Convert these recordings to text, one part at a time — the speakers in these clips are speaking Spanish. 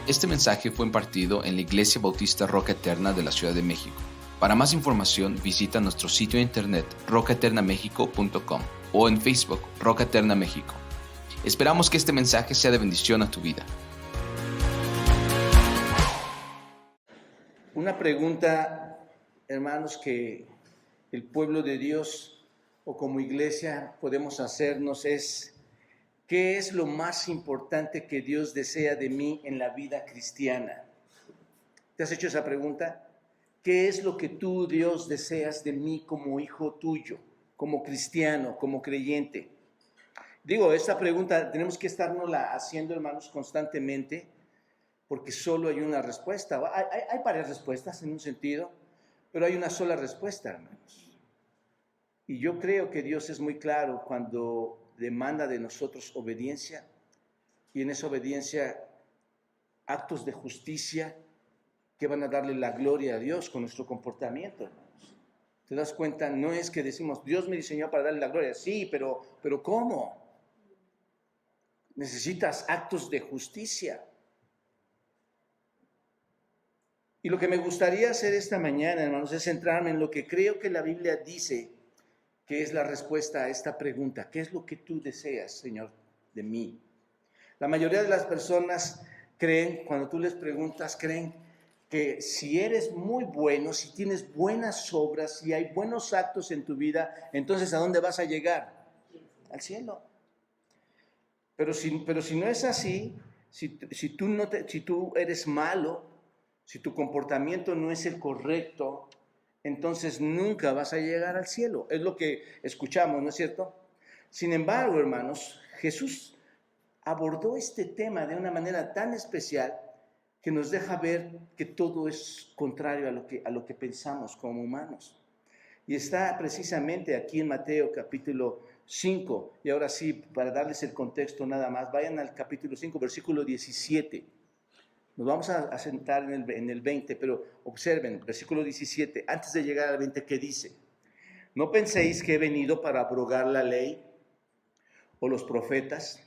Este mensaje fue impartido en la Iglesia Bautista Roca Eterna de la Ciudad de México. Para más información, visita nuestro sitio de internet rocaeternamexico.com o en Facebook Roca Eterna México. Esperamos que este mensaje sea de bendición a tu vida. Una pregunta, hermanos, que el pueblo de Dios o como iglesia podemos hacernos es: ¿qué es lo más importante que Dios desea de mí en la vida cristiana? ¿Te has hecho esa pregunta? ¿Qué es lo que tú, Dios, deseas de mí como hijo tuyo, como cristiano, como creyente? Digo, esta pregunta tenemos que estarnosla haciendo, hermanos, constantemente, porque solo hay una respuesta. Hay varias respuestas en un sentido, pero hay una sola respuesta, hermanos. Y yo creo que Dios es muy claro cuando demanda de nosotros obediencia, y en esa obediencia actos de justicia que van a darle la gloria a Dios con nuestro comportamiento, hermanos. ¿Te das cuenta? No es que decimos, Dios me diseñó para darle la gloria. Sí, pero ¿cómo? Necesitas actos de justicia. Y lo que me gustaría hacer esta mañana, hermanos, es centrarme en lo que creo que la Biblia dice que es la respuesta a esta pregunta. ¿Qué es lo que tú deseas, Señor, de mí? La mayoría de las personas creen, cuando tú les preguntas, creen que si eres muy bueno, si tienes buenas obras, si hay buenos actos en tu vida, entonces ¿a dónde vas a llegar? Al cielo. Pero si no es así, si tú eres malo, si tu comportamiento no es el correcto, entonces nunca vas a llegar al cielo. Es lo que escuchamos, ¿no es cierto? Sin embargo, hermanos, Jesús abordó este tema de una manera tan especial que nos deja ver que todo es contrario a lo que pensamos como humanos. Y está precisamente aquí en Mateo capítulo 5. Y ahora sí, para darles el contexto nada más, vayan al capítulo 5, versículo 17. Nos vamos a sentar en el 20, pero observen, versículo 17, antes de llegar al 20, ¿qué dice? No penséis que he venido para abrogar la ley o los profetas.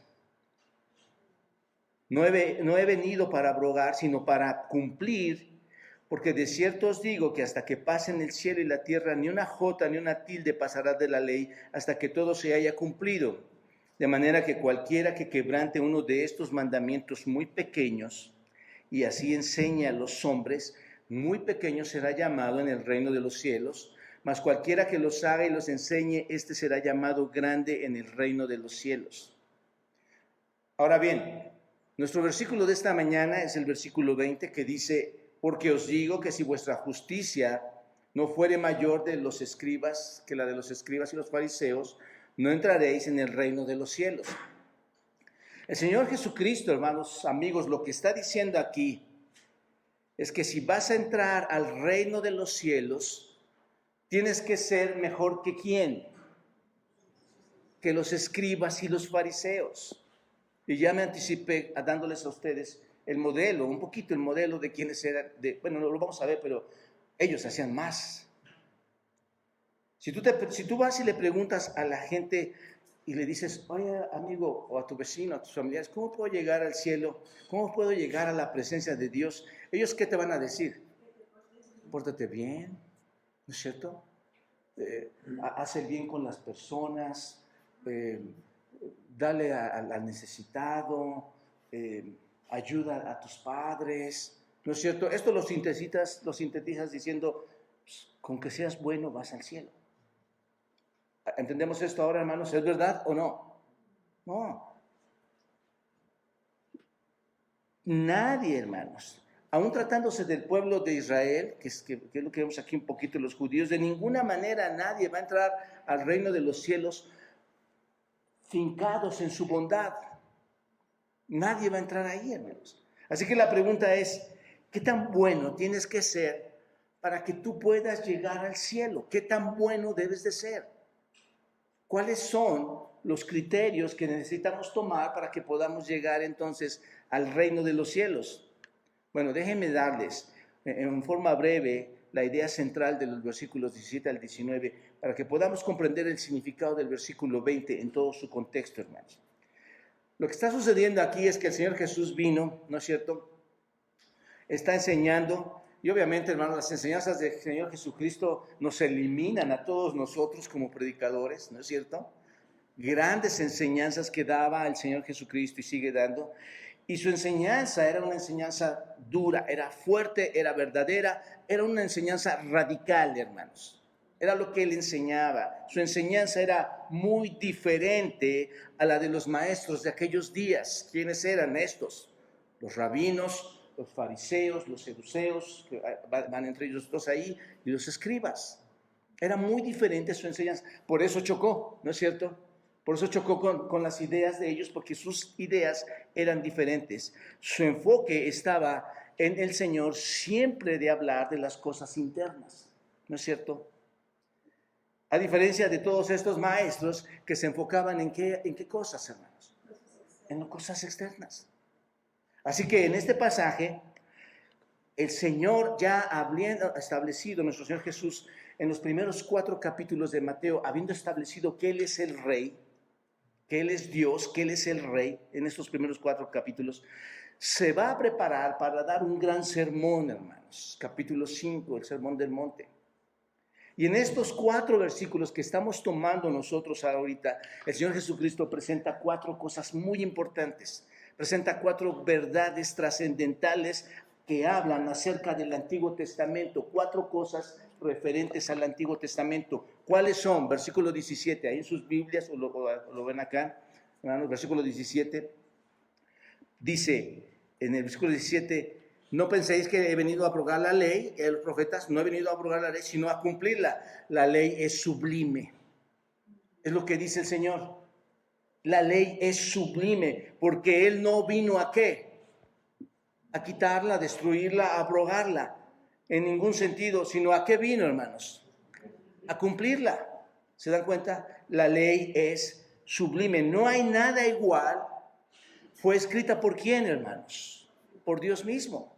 No he venido para abrogar, sino para cumplir, porque de cierto os digo que hasta que pasen el cielo y la tierra, ni una jota ni una tilde pasará de la ley, hasta que todo se haya cumplido. De manera que cualquiera que quebrante uno de estos mandamientos muy pequeños, y así enseña a los hombres, muy pequeño será llamado en el reino de los cielos, mas cualquiera que los haga y los enseñe, éste será llamado grande en el reino de los cielos. Ahora bien, nuestro versículo de esta mañana es el versículo 20, que dice: porque os digo que si vuestra justicia no fuere mayor de los escribas, que la de los escribas y los fariseos, no entraréis en el reino de los cielos. El Señor Jesucristo, hermanos, amigos, lo que está diciendo aquí es que si vas a entrar al reino de los cielos, tienes que ser mejor que ¿quién? Que los escribas y los fariseos. Y ya me anticipé dándoles a ustedes un poquito el modelo de quienes eran, bueno, no lo vamos a ver, pero ellos hacían más. Si tú vas y le preguntas a la gente y le dices, oye, amigo, o a tu vecino, a tus familiares, ¿cómo puedo llegar al cielo? ¿Cómo puedo llegar a la presencia de Dios? ¿Ellos qué te van a decir? Pórtate bien, ¿no es cierto? Haz el bien con las personas, dale al necesitado, ayuda a tus padres, ¿no es cierto? Esto lo sintetizas diciendo, pues, con que seas bueno vas al cielo. ¿Entendemos esto ahora, hermanos? ¿Es verdad o no? No. Nadie, hermanos, aún tratándose del pueblo de Israel, que es lo que vemos aquí un poquito los judíos, de ninguna manera nadie va a entrar al reino de los cielos fincados en su bondad. Nadie va a entrar ahí, hermanos. Así que la pregunta es, ¿qué tan bueno tienes que ser para que tú puedas llegar al cielo? ¿Qué tan bueno debes de ser? ¿Cuáles son los criterios que necesitamos tomar para que podamos llegar entonces al reino de los cielos? Bueno, déjenme darles en forma breve la idea central de los versículos 17 al 19 para que podamos comprender el significado del versículo 20 en todo su contexto, hermanos. Lo que está sucediendo aquí es que el Señor Jesús vino, ¿no es cierto?, está enseñando. Y obviamente, hermanos, las enseñanzas del Señor Jesucristo nos eliminan a todos nosotros como predicadores, ¿no es cierto? Grandes enseñanzas que daba el Señor Jesucristo y sigue dando. Y su enseñanza era una enseñanza dura, era fuerte, era verdadera, era una enseñanza radical, hermanos. Era lo que él enseñaba. Su enseñanza era muy diferente a la de los maestros de aquellos días. ¿Quiénes eran estos? Los rabinos, los fariseos, los saduceos, que van entre ellos dos ahí, y los escribas. Era muy diferente su enseñanza. Por eso chocó, ¿no es cierto? Por eso chocó con las ideas de ellos, porque sus ideas eran diferentes. Su enfoque estaba en el Señor siempre de hablar de las cosas internas, ¿no es cierto? A diferencia de todos estos maestros que se enfocaban en qué cosas, hermanos, en las cosas externas. Así que en este pasaje, el Señor ya habiendo establecido, nuestro Señor Jesús, en los primeros 4 capítulos de Mateo, habiendo establecido que Él es el Rey, que Él es Dios, que Él es el Rey, en estos primeros 4 capítulos, se va a preparar para dar un gran sermón, hermanos. Capítulo 5, el Sermón del Monte. Y en estos 4 versículos que estamos tomando nosotros ahorita, el Señor Jesucristo presenta 4 cosas muy importantes. Presenta 4 verdades trascendentales que hablan acerca del Antiguo Testamento. 4 cosas referentes al Antiguo Testamento. ¿Cuáles son? Versículo 17, ahí en sus Biblias, o lo ven acá, hermanos, versículo 17. Dice, en el versículo 17, no penséis que he venido a abrogar la ley, los profetas, no he venido a abrogar la ley, sino a cumplirla. La ley es sublime. Es lo que dice el Señor. La ley es sublime, porque Él no vino a ¿qué? A quitarla, a destruirla, a abrogarla, en ningún sentido, sino ¿a qué vino, hermanos? A cumplirla. ¿Se dan cuenta? La ley es sublime. No hay nada igual. Fue escrita ¿por quién, hermanos? Por Dios mismo,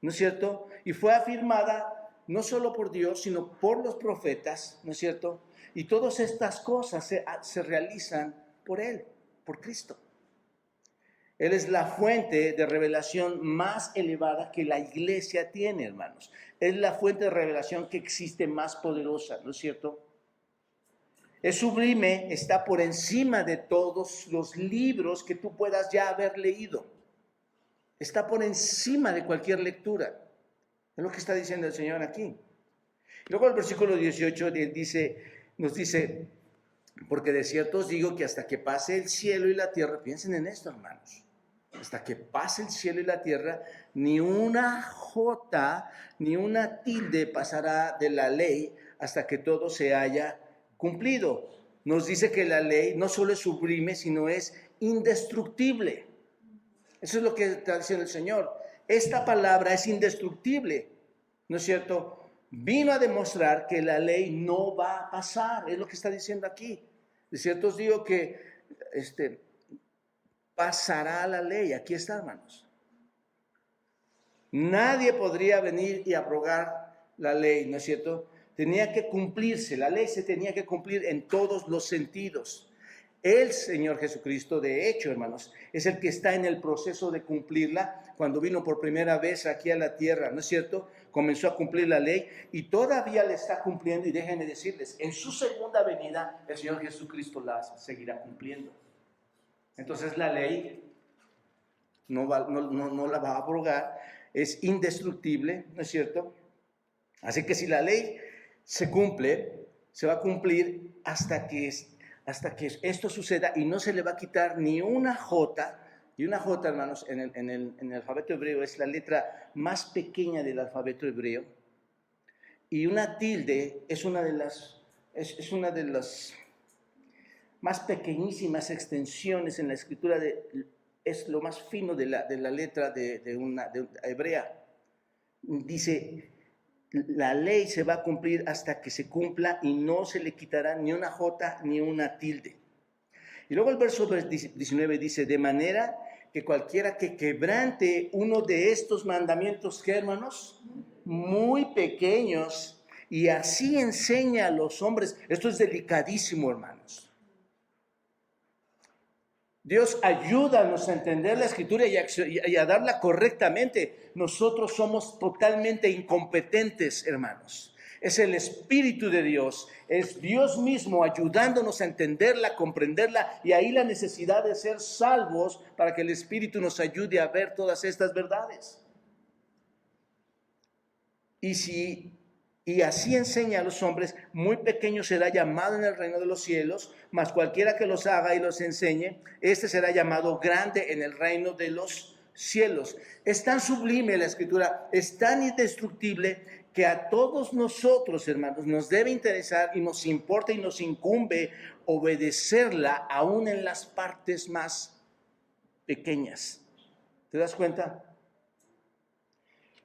¿no es cierto? Y fue afirmada no solo por Dios, sino por los profetas, ¿no es cierto? Y todas estas cosas se realizan por Él, por Cristo. Él es la fuente de revelación más elevada que la iglesia tiene, hermanos. Es la fuente de revelación que existe más poderosa, ¿no es cierto? Es sublime, está por encima de todos los libros que tú puedas ya haber leído. Está por encima de cualquier lectura. Es lo que está diciendo el Señor aquí. Luego el versículo 18 nos dice, porque de cierto os digo que hasta que pase el cielo y la tierra, piensen en esto, hermanos, hasta que pase el cielo y la tierra, ni una jota, ni una tilde pasará de la ley hasta que todo se haya cumplido. Nos dice que la ley no solo es sublime, sino es indestructible. Eso es lo que está diciendo el Señor. Esta palabra es indestructible, ¿no es cierto? Vino a demostrar que la ley no va a pasar, es lo que está diciendo aquí. De cierto os digo que pasará la ley. Aquí está, hermanos. Nadie podría venir y abrogar la ley, ¿no es cierto? Tenía que cumplirse, la ley se tenía que cumplir en todos los sentidos. El Señor Jesucristo, de hecho, hermanos, es el que está en el proceso de cumplirla. Cuando vino por primera vez aquí a la tierra, ¿no es cierto? Comenzó a cumplir la ley y todavía la está cumpliendo. Y déjenme decirles, en su segunda venida, el Señor Jesucristo la seguirá cumpliendo. Entonces la ley no la va a abrogar, es indestructible, ¿no es cierto? Así que si la ley se cumple, se va a cumplir hasta que esto suceda y no se le va a quitar ni una jota. Y una jota, hermanos, en el alfabeto hebreo es la letra más pequeña del alfabeto hebreo. Y una tilde es una de las más pequeñísimas extensiones en la escritura, es lo más fino de la letra de una hebrea. Dice, la ley se va a cumplir hasta que se cumpla y no se le quitará ni una jota ni una tilde. Y luego el verso 19 dice, de manera que cualquiera que quebrante uno de estos mandamientos, ¿qué, hermanos? Muy pequeños, y así enseña a los hombres. Esto es delicadísimo, hermanos. Dios, ayúdanos a entender la Escritura y a darla correctamente. Nosotros somos totalmente incompetentes, hermanos. Es el Espíritu de Dios, es Dios mismo ayudándonos a entenderla, comprenderla, y ahí la necesidad de ser salvos para que el Espíritu nos ayude a ver todas estas verdades. Y así enseña a los hombres, muy pequeño será llamado en el reino de los cielos, mas cualquiera que los haga y los enseñe, este será llamado grande en el reino de los cielos. Es tan sublime la Escritura, es tan indestructible, que a todos nosotros, hermanos, nos debe interesar y nos importa y nos incumbe obedecerla aún en las partes más pequeñas. ¿Te das cuenta?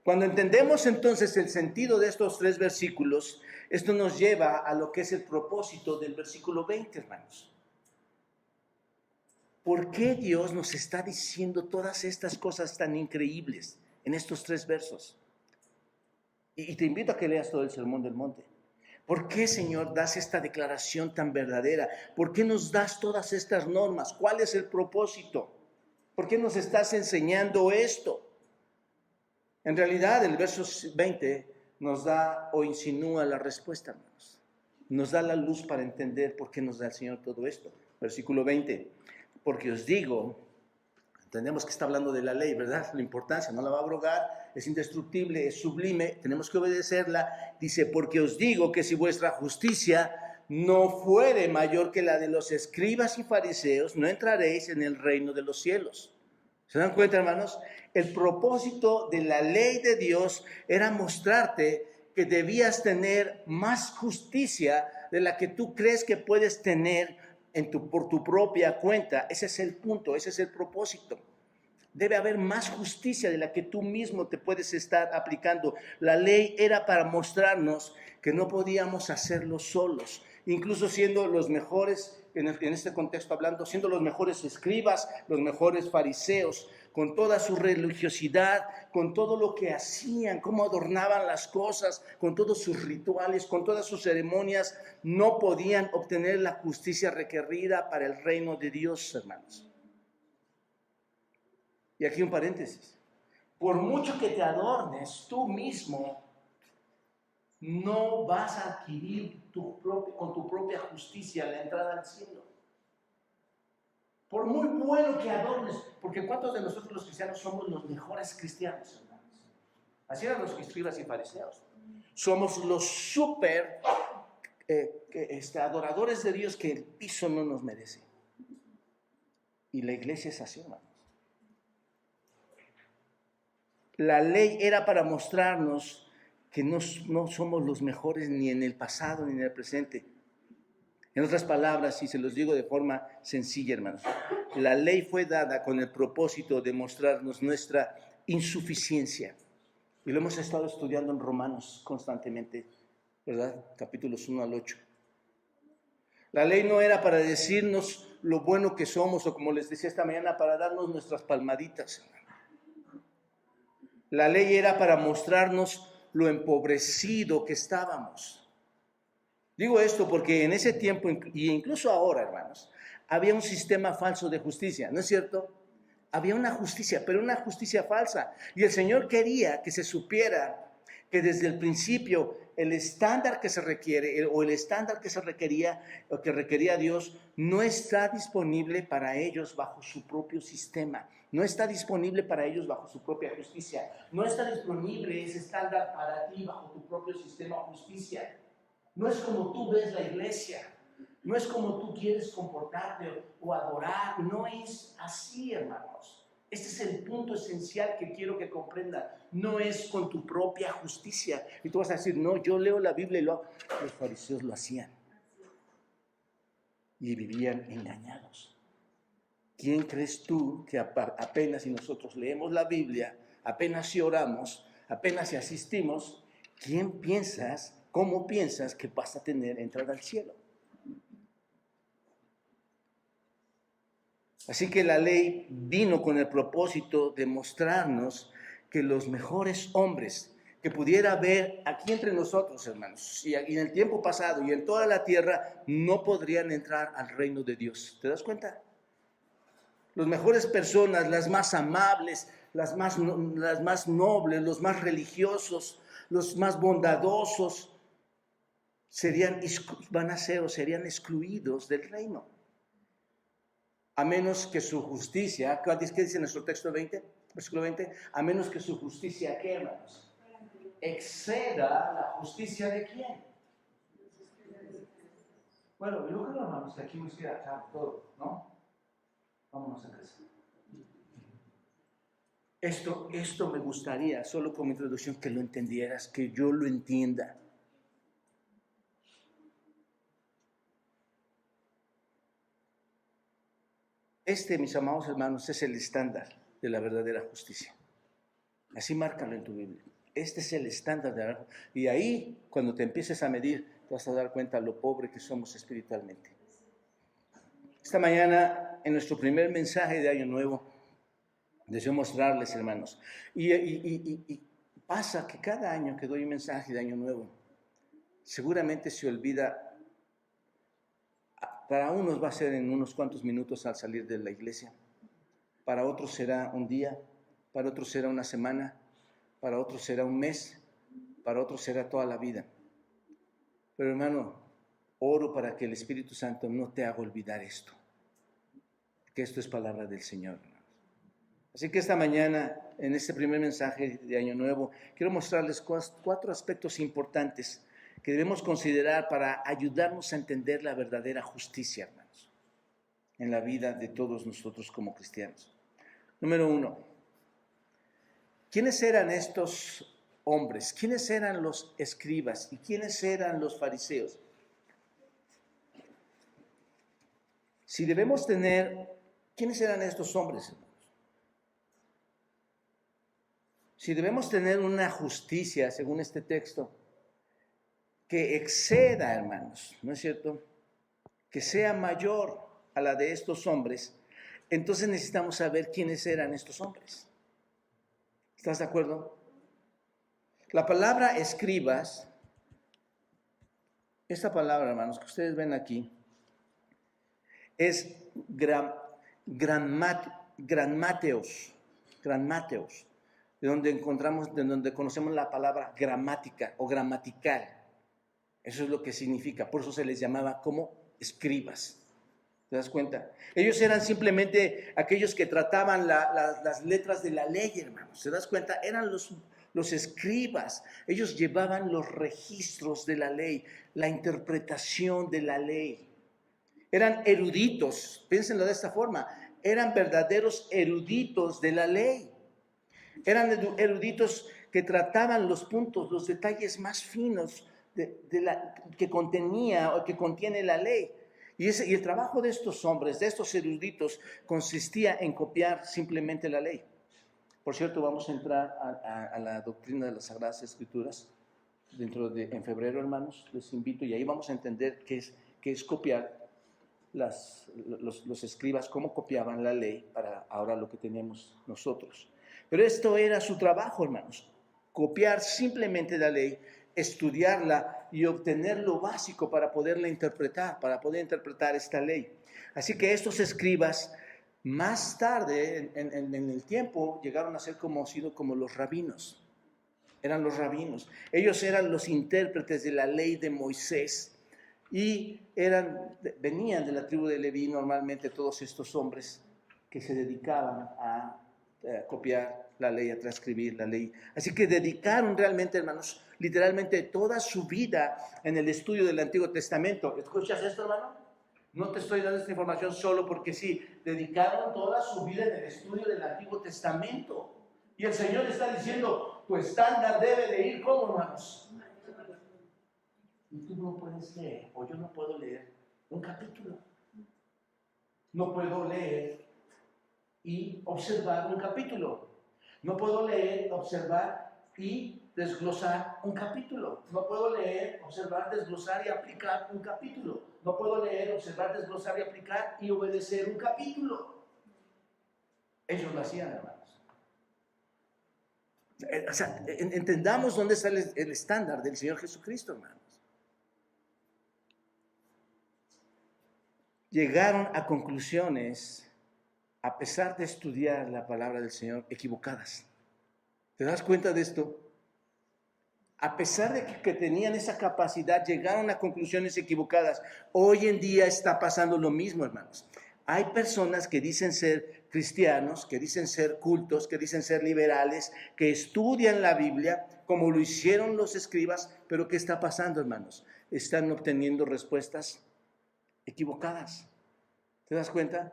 Cuando entendemos entonces el sentido de estos 3 versículos, esto nos lleva a lo que es el propósito del versículo 20, hermanos. ¿Por qué Dios nos está diciendo todas estas cosas tan increíbles en estos 3 versos? Y te invito a que leas todo el Sermón del Monte. ¿Por qué, Señor, das esta declaración tan verdadera? ¿Por qué nos das todas estas normas? ¿Cuál es el propósito? ¿Por qué nos estás enseñando esto? En realidad, el verso 20 nos da o insinúa la respuesta, hermanos. Nos da la luz para entender por qué nos da el Señor todo esto. Versículo 20. Porque os digo, entendemos que está hablando de la ley, ¿verdad? La importancia, no la va a abrogar, es indestructible, es sublime, tenemos que obedecerla. Dice, porque os digo que si vuestra justicia no fuere mayor que la de los escribas y fariseos, no entraréis en el reino de los cielos. ¿Se dan cuenta, hermanos? El propósito de la ley de Dios era mostrarte que debías tener más justicia de la que tú crees que puedes tener por tu propia cuenta. Ese es el punto, ese es el propósito. Debe haber más justicia de la que tú mismo te puedes estar aplicando. La ley era para mostrarnos que no podíamos hacerlo solos, incluso siendo los mejores, en este contexto hablando, siendo los mejores escribas, los mejores fariseos, con toda su religiosidad, con todo lo que hacían, cómo adornaban las cosas, con todos sus rituales, con todas sus ceremonias, no podían obtener la justicia requerida para el reino de Dios, hermanos. Y aquí un paréntesis. Por mucho que te adornes tú mismo, no vas a adquirir con tu propia justicia la entrada al cielo. Por muy bueno que adornes, porque ¿cuántos de nosotros los cristianos somos los mejores cristianos, hermanos? Así eran los escribas y fariseos. Somos los súper adoradores de Dios que el piso no nos merece. Y la iglesia es así, hermanos. La ley era para mostrarnos que no somos los mejores ni en el pasado ni en el presente. En otras palabras, y se los digo de forma sencilla, hermanos, la ley fue dada con el propósito de mostrarnos nuestra insuficiencia. Y lo hemos estado estudiando en Romanos constantemente, ¿verdad? Capítulos 1 al 8. La ley no era para decirnos lo bueno que somos, o como les decía esta mañana, para darnos nuestras palmaditas. La ley era para mostrarnos lo empobrecido que estábamos. Digo esto porque en ese tiempo, y incluso ahora, hermanos, había un sistema falso de justicia, ¿no es cierto? Había una justicia, pero una justicia falsa. Y el Señor quería que se supiera que desde el principio el estándar que se requiere, o el estándar que se requería, o que requería Dios, no está disponible para ellos bajo su propio sistema. No está disponible para ellos bajo su propia justicia. No está disponible ese estándar para ti bajo tu propio sistema de justicia. No es como tú ves la iglesia, no es como tú quieres comportarte o adorar, no es así, hermanos. Este es el punto esencial que quiero que comprendan. No es con tu propia justicia. Y tú vas a decir, no, yo leo la Biblia y los fariseos lo hacían. Y vivían engañados. ¿Quién crees tú que apenas si nosotros leemos la Biblia, apenas si oramos, apenas si asistimos, cómo piensas que vas a tener entrada al cielo? Así que la ley vino con el propósito de mostrarnos que los mejores hombres que pudiera haber aquí entre nosotros, hermanos, y en el tiempo pasado y en toda la tierra, no podrían entrar al reino de Dios. ¿Te das cuenta? Las mejores personas, las más amables, las más nobles, los más religiosos, los más bondadosos, serían excluidos del reino. A menos que su justicia, ¿qué dice nuestro texto 20? Versículo 20, a menos que su justicia, ¿qué, hermanos? Exceda la justicia de quién. Bueno, yo creo, hermanos, que aquí nos queda claro todo, ¿no? Vámonos a casa. Esto me gustaría, solo como introducción, que lo entendieras, que yo lo entienda. Mis amados hermanos, es el estándar de la verdadera justicia. Así márcalo en tu Biblia. Este es el estándar de la verdad. Y ahí, cuando te empieces a medir, te vas a dar cuenta de lo pobre que somos espiritualmente. Esta mañana, en nuestro primer mensaje de Año Nuevo, deseo mostrarles, hermanos, y pasa que cada año que doy un mensaje de Año Nuevo, seguramente se olvida. Para unos va a ser en unos cuantos minutos al salir de la iglesia, para otros será un día, para otros será una semana, para otros será un mes, para otros será toda la vida. Pero hermano, oro para que el Espíritu Santo no te haga olvidar esto, que esto es palabra del Señor. Así que esta mañana, en este primer mensaje de Año Nuevo, quiero mostrarles 4 aspectos importantes que debemos considerar para ayudarnos a entender la verdadera justicia, hermanos, en la vida de todos nosotros como cristianos. Número 1, ¿quiénes eran estos hombres? ¿Quiénes eran los escribas? ¿Y quiénes eran los fariseos? Si debemos tener, ¿quiénes eran estos hombres, hermanos? Si debemos tener una justicia, según este texto, que exceda, hermanos, ¿no es cierto?, que sea mayor a la de estos hombres, entonces necesitamos saber quiénes eran estos hombres. ¿Estás de acuerdo? La palabra escribas, esta palabra, hermanos, que ustedes ven aquí, es grammateos, de donde conocemos la palabra gramática o gramatical. Eso es lo que significa, por eso se les llamaba como escribas. ¿Te das cuenta? Ellos eran simplemente aquellos que trataban las letras de la ley, hermanos. ¿Te das cuenta? Eran los escribas. Ellos llevaban los registros de la ley, la interpretación de la ley. Eran eruditos, piénsenlo de esta forma, eran verdaderos eruditos de la ley. Eran eruditos que trataban los puntos, los detalles más finos que contenía o que contiene la ley. Y el trabajo de estos hombres, de estos eruditos, consistía en copiar simplemente la ley. Por cierto, vamos a entrar a la doctrina de las Sagradas Escrituras en febrero, hermanos, les invito, y ahí vamos a entender qué es copiar los escribas, cómo copiaban la ley para ahora lo que tenemos nosotros. Pero esto era su trabajo, hermanos, copiar simplemente la ley, estudiarla y obtener lo básico para poderla interpretar, para poder interpretar esta ley. Así que estos escribas, más tarde en el tiempo, llegaron a ser conocidos como los rabinos. Eran los rabinos. Ellos eran los intérpretes de la ley de Moisés y venían de la tribu de Leví normalmente todos estos hombres que se dedicaban a copiar la ley, a transcribir la ley. Así que dedicaron realmente, hermanos, literalmente toda su vida en el estudio del Antiguo Testamento. ¿Escuchas esto, hermano? No te estoy dando esta información solo porque sí. Dedicaron toda su vida en el estudio del Antiguo Testamento. Y el Señor está diciendo, tu estándar debe de ir, ¿cómo, hermanos? Y tú no puedes leer, o yo no puedo leer un capítulo. No puedo leer y observar un capítulo. No puedo leer, observar y desglosar un capítulo. No puedo leer, observar, desglosar y aplicar un capítulo. No puedo leer, observar, desglosar y aplicar y obedecer un capítulo. Ellos lo hacían, hermanos. O sea, entendamos dónde está el estándar del Señor Jesucristo, hermanos. Llegaron a conclusiones a pesar de estudiar la palabra del Señor, equivocadas. ¿Te das cuenta de esto? A pesar de que tenían esa capacidad, llegaron a conclusiones equivocadas. Hoy en día está pasando lo mismo, hermanos. Hay personas que dicen ser cristianos, que dicen ser cultos, que dicen ser liberales, que estudian la Biblia como lo hicieron los escribas, pero ¿qué está pasando, hermanos? Están obteniendo respuestas equivocadas. ¿Te das cuenta?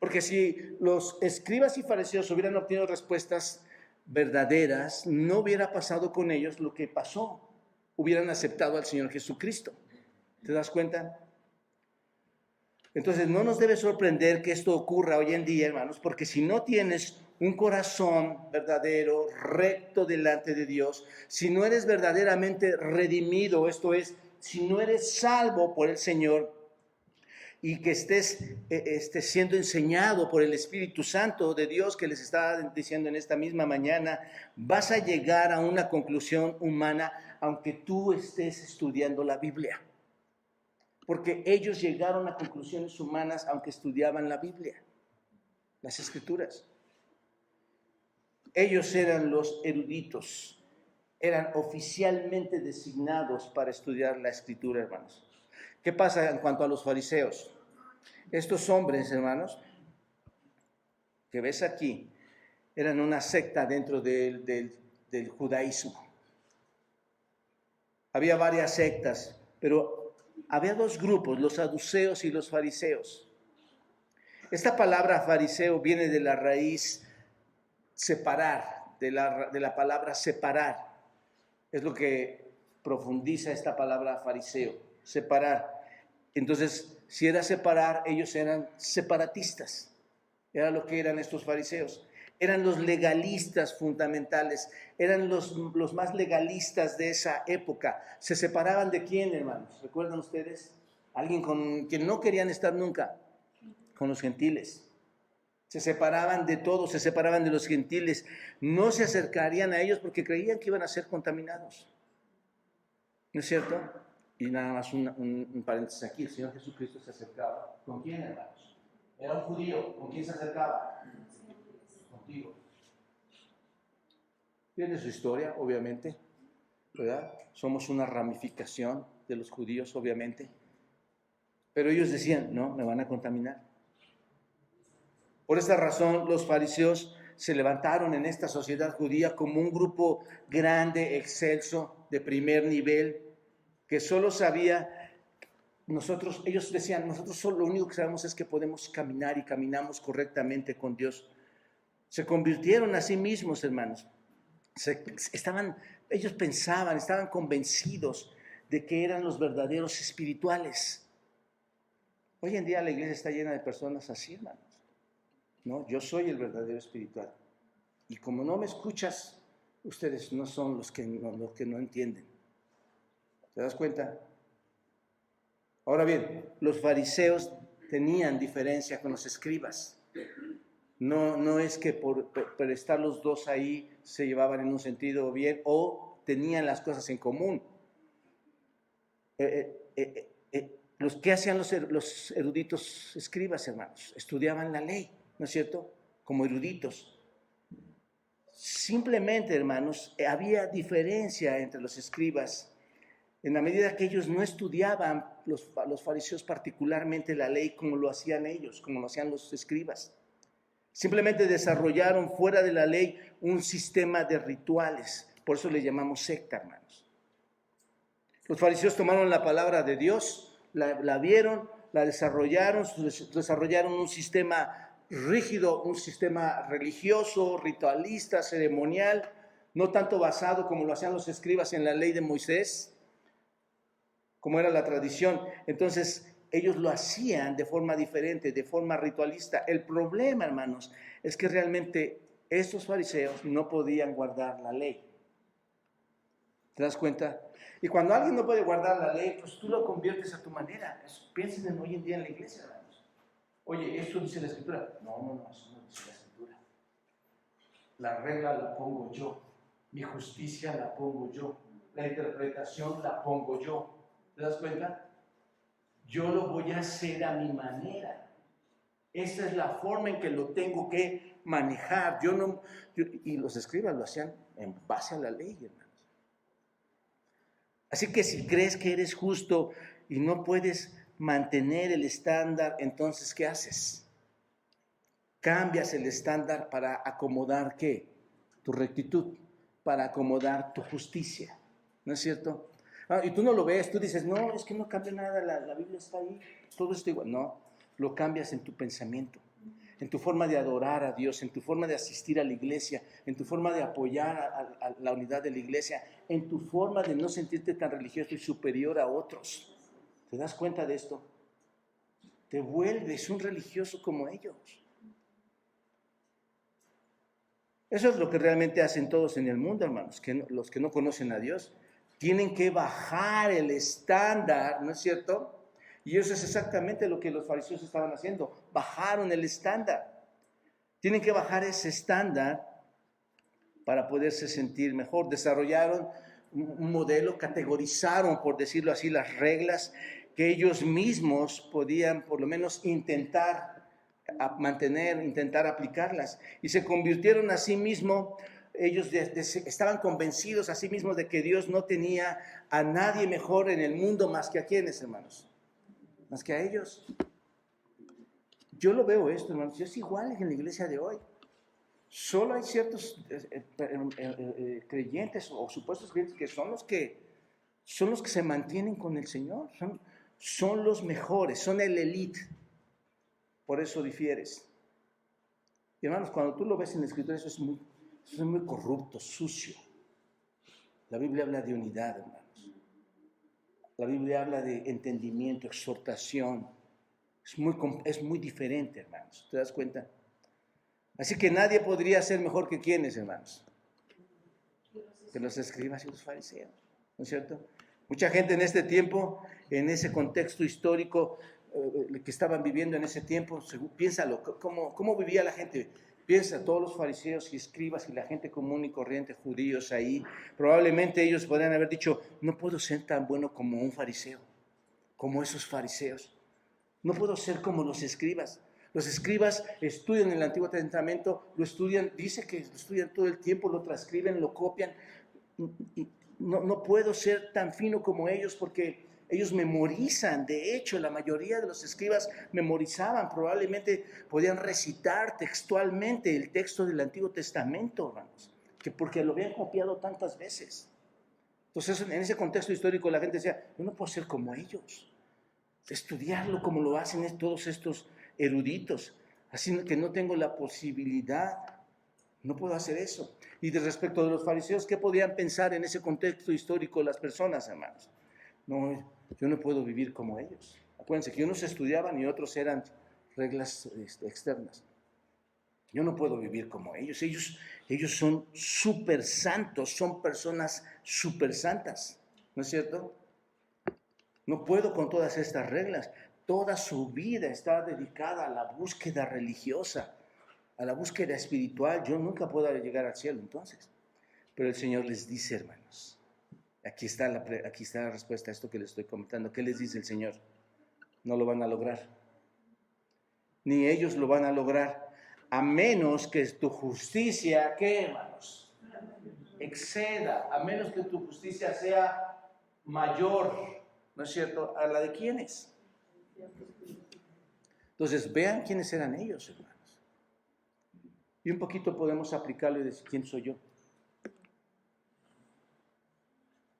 Porque si los escribas y fariseos hubieran obtenido respuestas verdaderas, no hubiera pasado con ellos lo que pasó. Hubieran aceptado al Señor Jesucristo. ¿Te das cuenta? Entonces no nos debe sorprender que esto ocurra hoy en día, hermanos, porque si no tienes un corazón verdadero, recto delante de Dios, si no eres verdaderamente redimido, esto es, si no eres salvo por el Señor, y que estés siendo enseñado por el Espíritu Santo de Dios que les estaba diciendo en esta misma mañana, vas a llegar a una conclusión humana aunque tú estés estudiando la Biblia. Porque ellos llegaron a conclusiones humanas aunque estudiaban la Biblia, las Escrituras. Ellos eran los eruditos, eran oficialmente designados para estudiar la Escritura, hermanos. ¿Qué pasa en cuanto a los fariseos? Estos hombres, hermanos, que ves aquí, eran una secta dentro del judaísmo. Había varias sectas, pero había dos grupos, los saduceos y los fariseos. Esta palabra fariseo viene de la raíz separar, de la palabra separar. Es lo que profundiza esta palabra fariseo, separar. Entonces, si era separar, ellos eran separatistas. Era lo que eran estos fariseos. Eran los legalistas fundamentales. Eran los más legalistas de esa época. ¿Se separaban de quién, hermanos? ¿Recuerdan ustedes? Alguien con quien no querían estar nunca. Con los gentiles. Se separaban de todos, se separaban de los gentiles. No se acercarían a ellos porque creían que iban a ser contaminados. ¿No es cierto? Y nada más un paréntesis aquí, el Señor Jesucristo se acercaba. ¿Con quién, hermanos? Era un judío. ¿Con quién se acercaba? Contigo. Tiene su historia, obviamente, ¿verdad? Somos una ramificación de los judíos, obviamente. Pero ellos decían, no, me van a contaminar. Por esta razón, los fariseos se levantaron en esta sociedad judía como un grupo grande, excelso, de primer nivel, que solo sabía, ellos decían, nosotros solo lo único que sabemos es que podemos caminar y caminamos correctamente con Dios. Se convirtieron a sí mismos, hermanos. Ellos pensaban, estaban convencidos de que eran los verdaderos espirituales. Hoy en día la iglesia está llena de personas así, hermanos. No, yo soy el verdadero espiritual. Y como no me escuchas, ustedes no son los que no entienden. ¿Te das cuenta? Ahora bien, los fariseos tenían diferencia con los escribas. No es que por estar los dos ahí se llevaban en un sentido bien o tenían las cosas en común. ¿Qué hacían los eruditos escribas, hermanos? Estudiaban la ley, ¿no es cierto? Como eruditos. Simplemente, hermanos, había diferencia entre los escribas en la medida que ellos no estudiaban, los fariseos particularmente, la ley como lo hacían ellos, como lo hacían los escribas. Simplemente desarrollaron fuera de la ley un sistema de rituales. Por eso le llamamos secta, hermanos. Los fariseos tomaron la palabra de Dios, la vieron, la desarrollaron un sistema rígido, un sistema religioso, ritualista, ceremonial, no tanto basado como lo hacían los escribas en la ley de Moisés, como era la tradición. Entonces, ellos lo hacían de forma diferente, de forma ritualista. El problema, hermanos, es que realmente estos fariseos no podían guardar la ley. ¿Te das cuenta? Y cuando alguien no puede guardar la ley, pues tú lo conviertes a tu manera. Piensen en hoy en día en la iglesia, hermanos. Oye, ¿esto dice la Escritura? No, eso no dice la Escritura. La regla la pongo yo. Mi justicia la pongo yo. La interpretación la pongo yo. ¿Te das cuenta? Yo lo voy a hacer a mi manera. Esa es la forma en que lo tengo que manejar. Y los escribas lo hacían en base a la ley, hermanos. Así que si crees que eres justo y no puedes mantener el estándar, entonces, ¿qué haces? Cambias el estándar para acomodar, ¿qué? Tu rectitud, para acomodar tu justicia, ¿no es cierto? Y tú no lo ves, tú dices, no, es que no cambia nada, la Biblia está ahí, todo está igual. No, lo cambias en tu pensamiento, en tu forma de adorar a Dios, en tu forma de asistir a la iglesia, en tu forma de apoyar a la unidad de la iglesia, en tu forma de no sentirte tan religioso y superior a otros. ¿Te das cuenta de esto? Te vuelves un religioso como ellos. Eso es lo que realmente hacen todos en el mundo, hermanos, que los que no conocen a Dios. Tienen que bajar el estándar, ¿no es cierto? Y eso es exactamente lo que los fariseos estaban haciendo. Bajaron el estándar. Tienen que bajar ese estándar para poderse sentir mejor. Desarrollaron un modelo, categorizaron, por decirlo así, las reglas que ellos mismos podían por lo menos intentar mantener, intentar aplicarlas. Y se convirtieron a sí mismos, ellos estaban convencidos a sí mismos de que Dios no tenía a nadie mejor en el mundo más que a quienes, hermanos, más que a ellos. Yo lo veo esto, hermanos, es igual en la iglesia de hoy. Solo hay ciertos creyentes o supuestos creyentes que son los que se mantienen con el Señor, son los mejores, son el elite. Por eso difieres. Y hermanos, cuando tú lo ves en la Escritura, eso es muy corrupto, sucio. La Biblia habla de unidad, hermanos. La Biblia habla de entendimiento, exhortación. Es muy diferente, hermanos. ¿Te das cuenta? Así que nadie podría ser mejor que quienes, hermanos. Que los escribas y los fariseos. ¿No es cierto? Mucha gente en este tiempo, en ese contexto histórico que estaban viviendo en ese tiempo, piénsalo, ¿cómo vivía la gente? Piensa, todos los fariseos y escribas y la gente común y corriente, judíos ahí, probablemente ellos podrían haber dicho, no puedo ser tan bueno como un fariseo, como esos fariseos. No puedo ser como los escribas. Los escribas estudian el Antiguo Testamento, lo estudian, dice que lo estudian todo el tiempo, lo transcriben, lo copian. Y no puedo ser tan fino como ellos porque ellos memorizan. De hecho, la mayoría de los escribas memorizaban, probablemente podían recitar textualmente el texto del Antiguo Testamento, hermanos, porque lo habían copiado tantas veces. Entonces, en ese contexto histórico, la gente decía, yo no puedo ser como ellos. Estudiarlo como lo hacen todos estos eruditos, así que no tengo la posibilidad, no puedo hacer eso. Y de respecto de los fariseos, ¿qué podían pensar en ese contexto histórico las personas, hermanos? No, yo no puedo vivir como ellos. Acuérdense que unos estudiaban y otros eran reglas externas. Yo no puedo vivir como ellos. Ellos son súper santos, son personas súper santas, ¿no es cierto? No puedo con todas estas reglas. Toda su vida está dedicada a la búsqueda religiosa, a la búsqueda espiritual. Yo nunca puedo llegar al cielo entonces. Pero el Señor les dice, hermanos, aquí está la respuesta a esto que les estoy comentando. ¿Qué les dice el Señor? No lo van a lograr. Ni ellos lo van a lograr, a menos que tu justicia, ¿qué, hermanos? Exceda, a menos que tu justicia sea mayor, ¿no es cierto? ¿A la de quiénes? Entonces, vean quiénes eran ellos, hermanos. Y un poquito podemos aplicarlo y decir, ¿quién soy yo?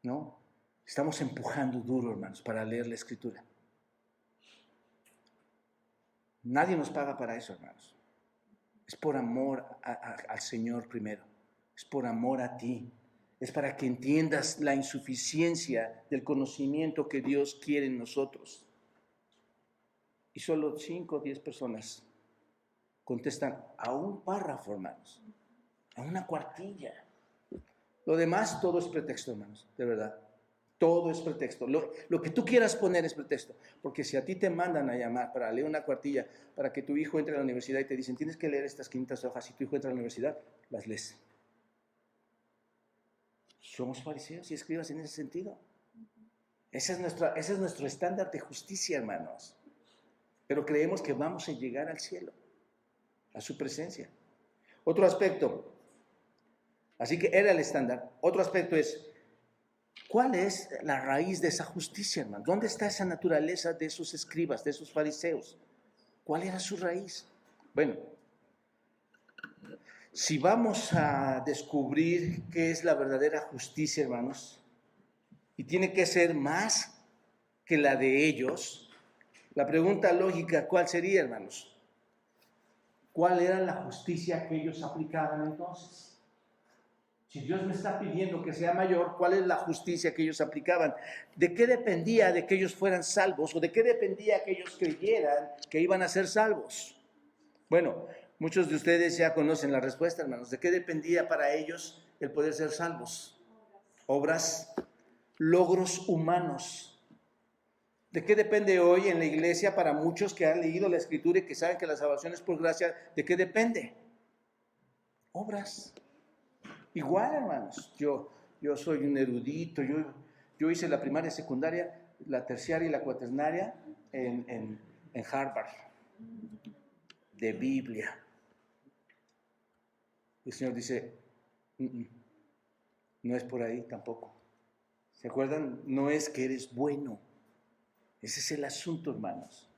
¿No? Estamos empujando duro, hermanos, para leer la Escritura. Nadie nos paga para eso, hermanos. Es por amor al Señor primero. Es por amor a ti. Es para que entiendas la insuficiencia del conocimiento que Dios quiere en nosotros. Y solo 5 o 10 personas contestan a un párrafo, hermanos, a una cuartilla. Lo demás, todo es pretexto, hermanos, de verdad. Todo es pretexto. Lo que tú quieras poner es pretexto. Porque si a ti te mandan a llamar para leer una cuartilla, para que tu hijo entre a la universidad y te dicen, tienes que leer estas 500 hojas, y tu hijo entra a la universidad, las lees. Somos fariseos y escribas en ese sentido. Ese es nuestro estándar de justicia, hermanos. pero creemos que vamos a llegar al cielo, a su presencia. Otro aspecto, así que era el estándar. Otro aspecto es, ¿cuál es la raíz de esa justicia, hermano? ¿Dónde está esa naturaleza de esos escribas, de esos fariseos? ¿Cuál era su raíz? Bueno, si vamos a descubrir qué es la verdadera justicia, hermanos, y tiene que ser más que la de ellos, la pregunta lógica, ¿cuál sería, hermanos? ¿Cuál era la justicia que ellos aplicaban entonces? Si Dios me está pidiendo que sea mayor, ¿cuál es la justicia que ellos aplicaban? ¿De qué dependía de que ellos fueran salvos? ¿O de qué dependía que ellos creyeran que iban a ser salvos? Bueno, muchos de ustedes ya conocen la respuesta, hermanos. ¿De qué dependía para ellos el poder ser salvos? Obras, logros humanos. ¿De qué depende hoy en la iglesia para muchos que han leído la Escritura y que saben que la salvación es por gracia? ¿De qué depende? Obras. Igual, hermanos, yo soy un erudito, yo hice la primaria, secundaria, la terciaria y la cuaternaria en Harvard, de Biblia. El Señor dice, no es por ahí tampoco. ¿Se acuerdan? No es que eres bueno. Ese es el asunto, hermanos.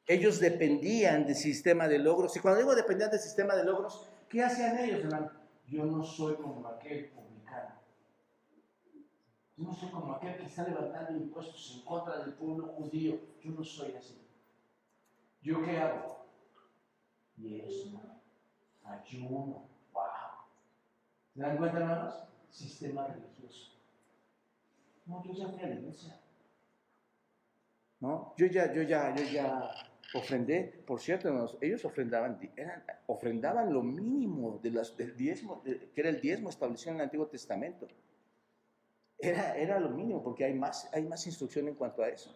Ellos dependían del sistema de logros. Y cuando digo dependían del sistema de logros, ¿qué hacían ellos, hermano? Yo no soy como aquel publicano. Yo no soy como aquel que está levantando impuestos en contra del pueblo judío. Yo no soy así. ¿Yo qué hago? Diezmo, ayuno, wow. ¿Se dan cuenta, hermanos? Sistema religioso. No, yo ya fui a la iglesia. ¿No? Yo ya ofrendé, por cierto, hermanos, ellos ofrendaban lo mínimo del diezmo, que era el diezmo establecido en el Antiguo Testamento. Era lo mínimo, porque hay más instrucción en cuanto a eso.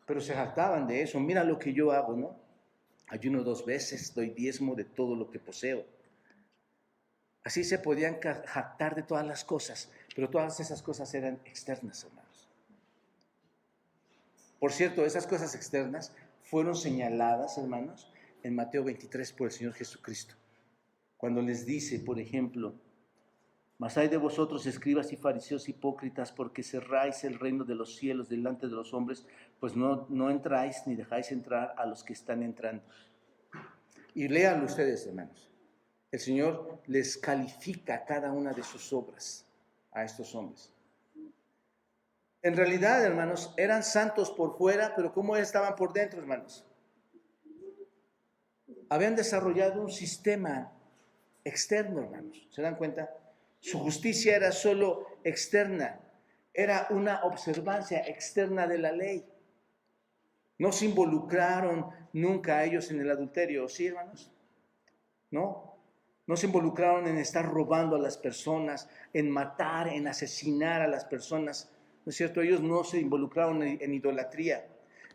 Pero se jactaban de eso. Mira lo que yo hago, ¿no? Ayuno 2 veces, doy diezmo de todo lo que poseo. Así se podían jactar de todas las cosas, pero todas esas cosas eran externas, hermanos. Por cierto, esas cosas externas fueron señaladas, hermanos, en Mateo 23 por el Señor Jesucristo. Cuando les dice, por ejemplo, mas hay de vosotros, escribas y fariseos hipócritas, porque cerráis el reino de los cielos delante de los hombres, pues no entráis ni dejáis entrar a los que están entrando. Y léanlo ustedes, hermanos. El Señor les califica cada una de sus obras a estos hombres. En realidad, hermanos, eran santos por fuera, pero ¿cómo estaban por dentro, hermanos? Habían desarrollado un sistema externo, hermanos. ¿Se dan cuenta? Su justicia era solo externa. Era una observancia externa de la ley. No se involucraron nunca ellos en el adulterio, ¿sí, hermanos? No se involucraron en estar robando a las personas, en matar, en asesinar a las personas. ¿No es cierto? Ellos no se involucraron en idolatría.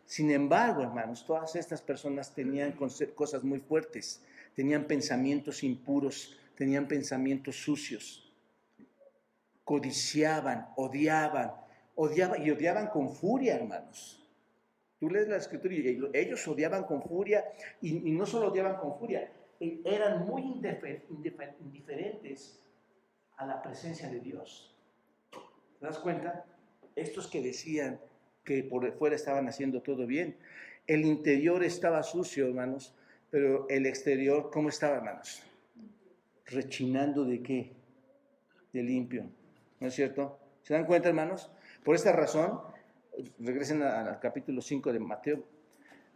Sin embargo, hermanos, todas estas personas tenían cosas muy fuertes, tenían pensamientos impuros, tenían pensamientos sucios, codiciaban, odiaban y odiaban con furia, hermanos. Tú lees la Escritura y ellos odiaban con furia y no solo odiaban con furia, eran muy indiferentes a la presencia de Dios. ¿Te das cuenta? Estos que decían que por fuera estaban haciendo todo bien, el interior estaba sucio, hermanos, pero el exterior, ¿cómo estaba, hermanos? Rechinando ¿de qué? De limpio, ¿no es cierto? ¿Se dan cuenta, hermanos? Por esta razón, regresen al capítulo 5 de Mateo,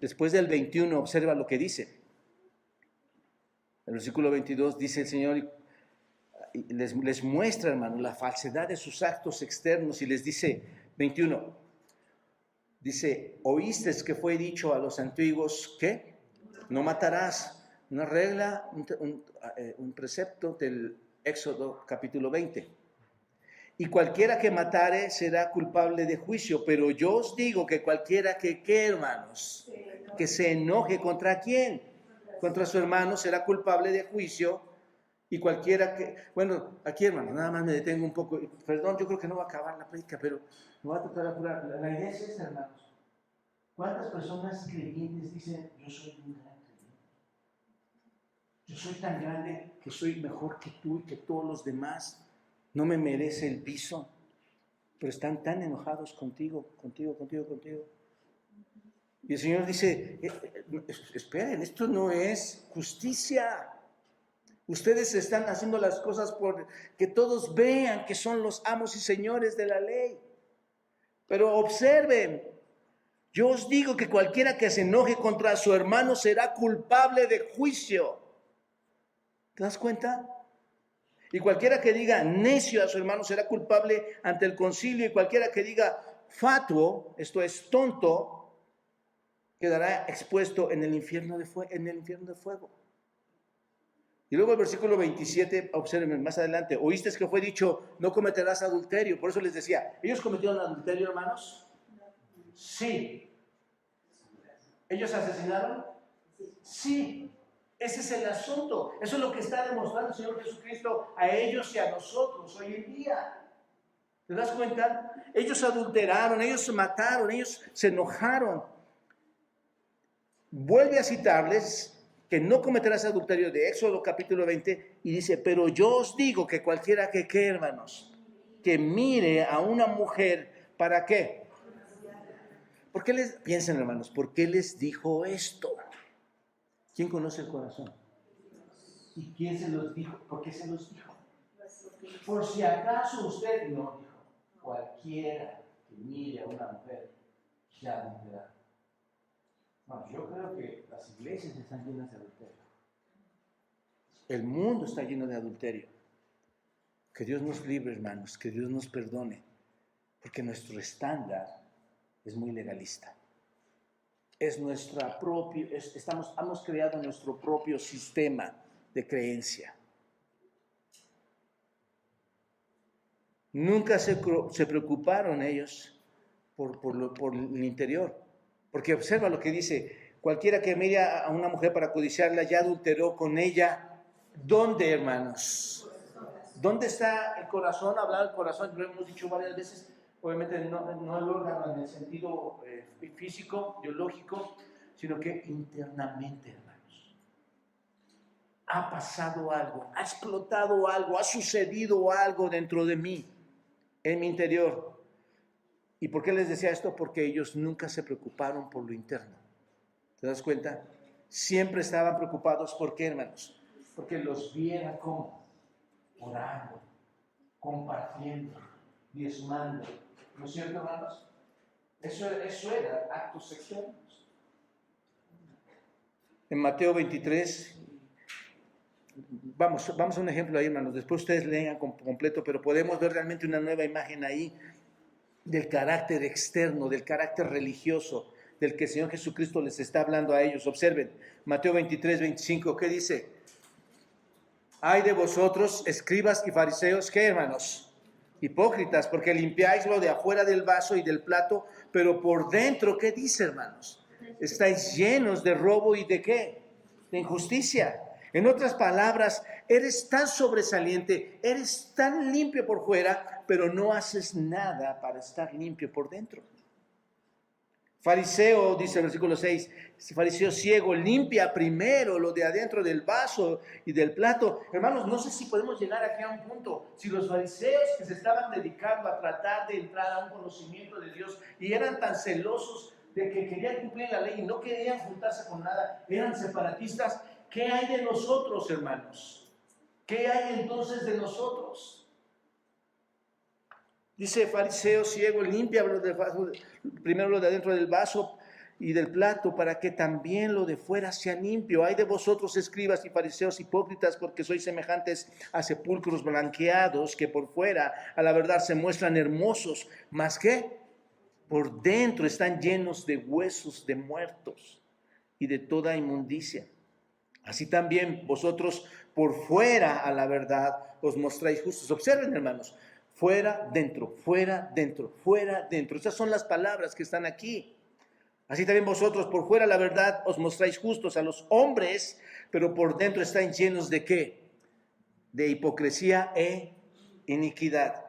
después del 21, observa lo que dice. El versículo 22 dice el Señor, les muestra, hermano, la falsedad de sus actos externos y les dice, 21, dice, oísteis que fue dicho a los antiguos, ¿qué? No matarás. Una regla, un precepto del Éxodo capítulo 20. Y cualquiera que matare será culpable de juicio, pero yo os digo que cualquiera que, ¿qué, hermanos? Que se enoje ¿contra quién? Contra su hermano será culpable de juicio. Y cualquiera que, bueno, aquí, hermano, nada más me detengo un poco. Perdón, yo creo que no va a acabar la prédica, pero me va a tratar de apurar. La idea es esta, hermanos. ¿Cuántas personas creyentes dicen, yo soy un gran creyente? Yo soy tan grande que soy mejor que tú y que todos los demás. No me merece el piso. Pero están tan enojados contigo. Y el Señor dice, esperen, esto no es justicia. Ustedes están haciendo las cosas por que todos vean que son los amos y señores de la ley. Pero observen, yo os digo que cualquiera que se enoje contra su hermano será culpable de juicio. ¿Te das cuenta? Y cualquiera que diga necio a su hermano será culpable ante el concilio, y cualquiera que diga fatuo, esto es tonto, quedará expuesto en el infierno de fuego. Y luego el versículo 27, observen más adelante, oíste que fue dicho, no cometerás adulterio. Por eso les decía, ¿ellos cometieron adulterio, hermanos? Sí. ¿Ellos asesinaron? Sí. Ese es el asunto. Eso es lo que está demostrando el Señor Jesucristo a ellos y a nosotros hoy en día. ¿Te das cuenta? Ellos adulteraron, ellos mataron, ellos se enojaron. Vuelve a citarles que no cometerás adulterio de Éxodo capítulo 20 y dice, pero yo os digo que cualquiera que hermanos, que mire a una mujer, ¿para qué? Piensen, hermanos, ¿por qué les dijo esto? ¿Quién conoce el corazón? ¿Y quién se los dijo? ¿Por qué se los dijo? Por si acaso usted no dijo, cualquiera que mire a una mujer ya adulterará. No, yo creo que las iglesias están llenas de adulterio. El mundo está lleno de adulterio. Que Dios nos libre, hermanos, que Dios nos perdone, porque nuestro estándar es muy legalista. Es hemos creado nuestro propio sistema de creencia. Nunca se preocuparon ellos por el interior. Porque observa lo que dice, cualquiera que mire a una mujer para codiciarla ya adulteró con ella. ¿Dónde, hermanos? ¿Dónde está el corazón? Hablar del corazón, lo hemos dicho varias veces. Obviamente no el órgano en el sentido físico, biológico, sino que internamente, hermanos. Ha pasado algo, ha explotado algo, ha sucedido algo dentro de mí, en mi interior. ¿Y por qué les decía esto? Porque ellos nunca se preocuparon por lo interno. ¿Te das cuenta? Siempre estaban preocupados. ¿Por qué, hermanos? Porque los viera como orando, compartiendo, diezmando. ¿No es cierto, hermanos? Eso era actos externos. En Mateo 23, vamos a un ejemplo ahí, hermanos. Después ustedes lean completo, pero podemos ver realmente una nueva imagen ahí del carácter externo, del carácter religioso, del que el Señor Jesucristo les está hablando a ellos. Observen, Mateo 23, 25, ¿qué dice? Ay de vosotros, escribas y fariseos, ¿qué, hermanos? Hipócritas, porque limpiáis lo de afuera del vaso y del plato, pero por dentro, ¿qué dice, hermanos? Estáis llenos de robo y ¿de qué? De injusticia. En otras palabras, eres tan sobresaliente, eres tan limpio por fuera, pero no haces nada para estar limpio por dentro. Fariseo, dice el versículo 6, fariseo ciego, limpia primero lo de adentro del vaso y del plato. Hermanos, no sé si podemos llegar aquí a un punto. Si los fariseos que se estaban dedicando a tratar de entrar a un conocimiento de Dios y eran tan celosos de que querían cumplir la ley y no querían juntarse con nada, eran separatistas, ¿qué hay de nosotros, hermanos? ¿Qué hay entonces de nosotros? Dice, fariseo ciego, limpia primero lo de adentro del vaso y del plato, para que también lo de fuera sea limpio. Ay de vosotros, escribas y fariseos hipócritas, porque sois semejantes a sepulcros blanqueados, que por fuera a la verdad se muestran hermosos, mas que por dentro están llenos de huesos de muertos y de toda inmundicia. Así también vosotros por fuera a la verdad os mostráis justos. Observen, hermanos. Fuera, dentro, fuera, dentro, fuera, dentro. Esas son las palabras que están aquí. Así también vosotros por fuera la verdad os mostráis justos a los hombres, pero por dentro están llenos de ¿qué? De hipocresía e iniquidad.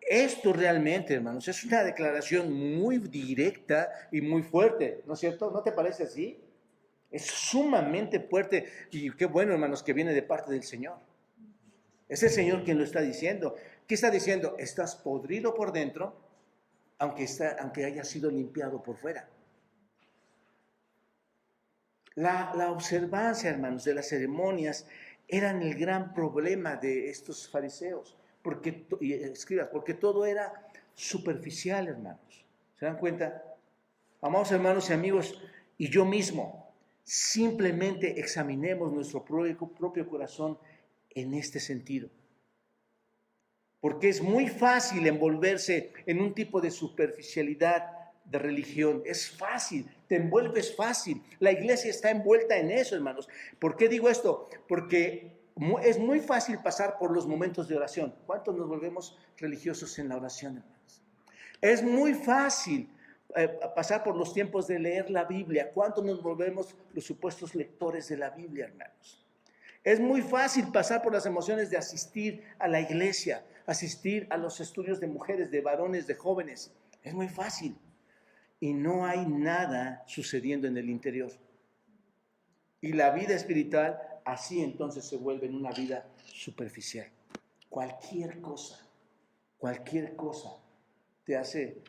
Esto realmente, hermanos, es una declaración muy directa y muy fuerte, ¿no es cierto? ¿No te parece así? Es sumamente fuerte y qué bueno, hermanos, que viene de parte del Señor. Es el Señor quien lo está diciendo. ¿Qué está diciendo? Estás podrido por dentro, aunque haya sido limpiado por fuera. La observancia, hermanos, de las ceremonias eran el gran problema de estos fariseos y escribas, porque todo era superficial, hermanos. ¿Se dan cuenta? Amados hermanos y amigos, y yo mismo, simplemente examinemos nuestro propio corazón en este sentido. Porque es muy fácil envolverse en un tipo de superficialidad de religión. Es fácil, te envuelves fácil. La iglesia está envuelta en eso, hermanos. ¿Por qué digo esto? Porque es muy fácil pasar por los momentos de oración. ¿Cuántos nos volvemos religiosos en la oración, hermanos? Es muy fácil pasar por los tiempos de leer la Biblia. ¿Cuántos nos volvemos los supuestos lectores de la Biblia, hermanos? Es muy fácil pasar por las emociones de asistir a la iglesia, asistir a los estudios de mujeres, de varones, de jóvenes. Es muy fácil. Y no hay nada sucediendo en el interior. Y la vida espiritual así entonces se vuelve en una vida superficial. Cualquier cosa te hace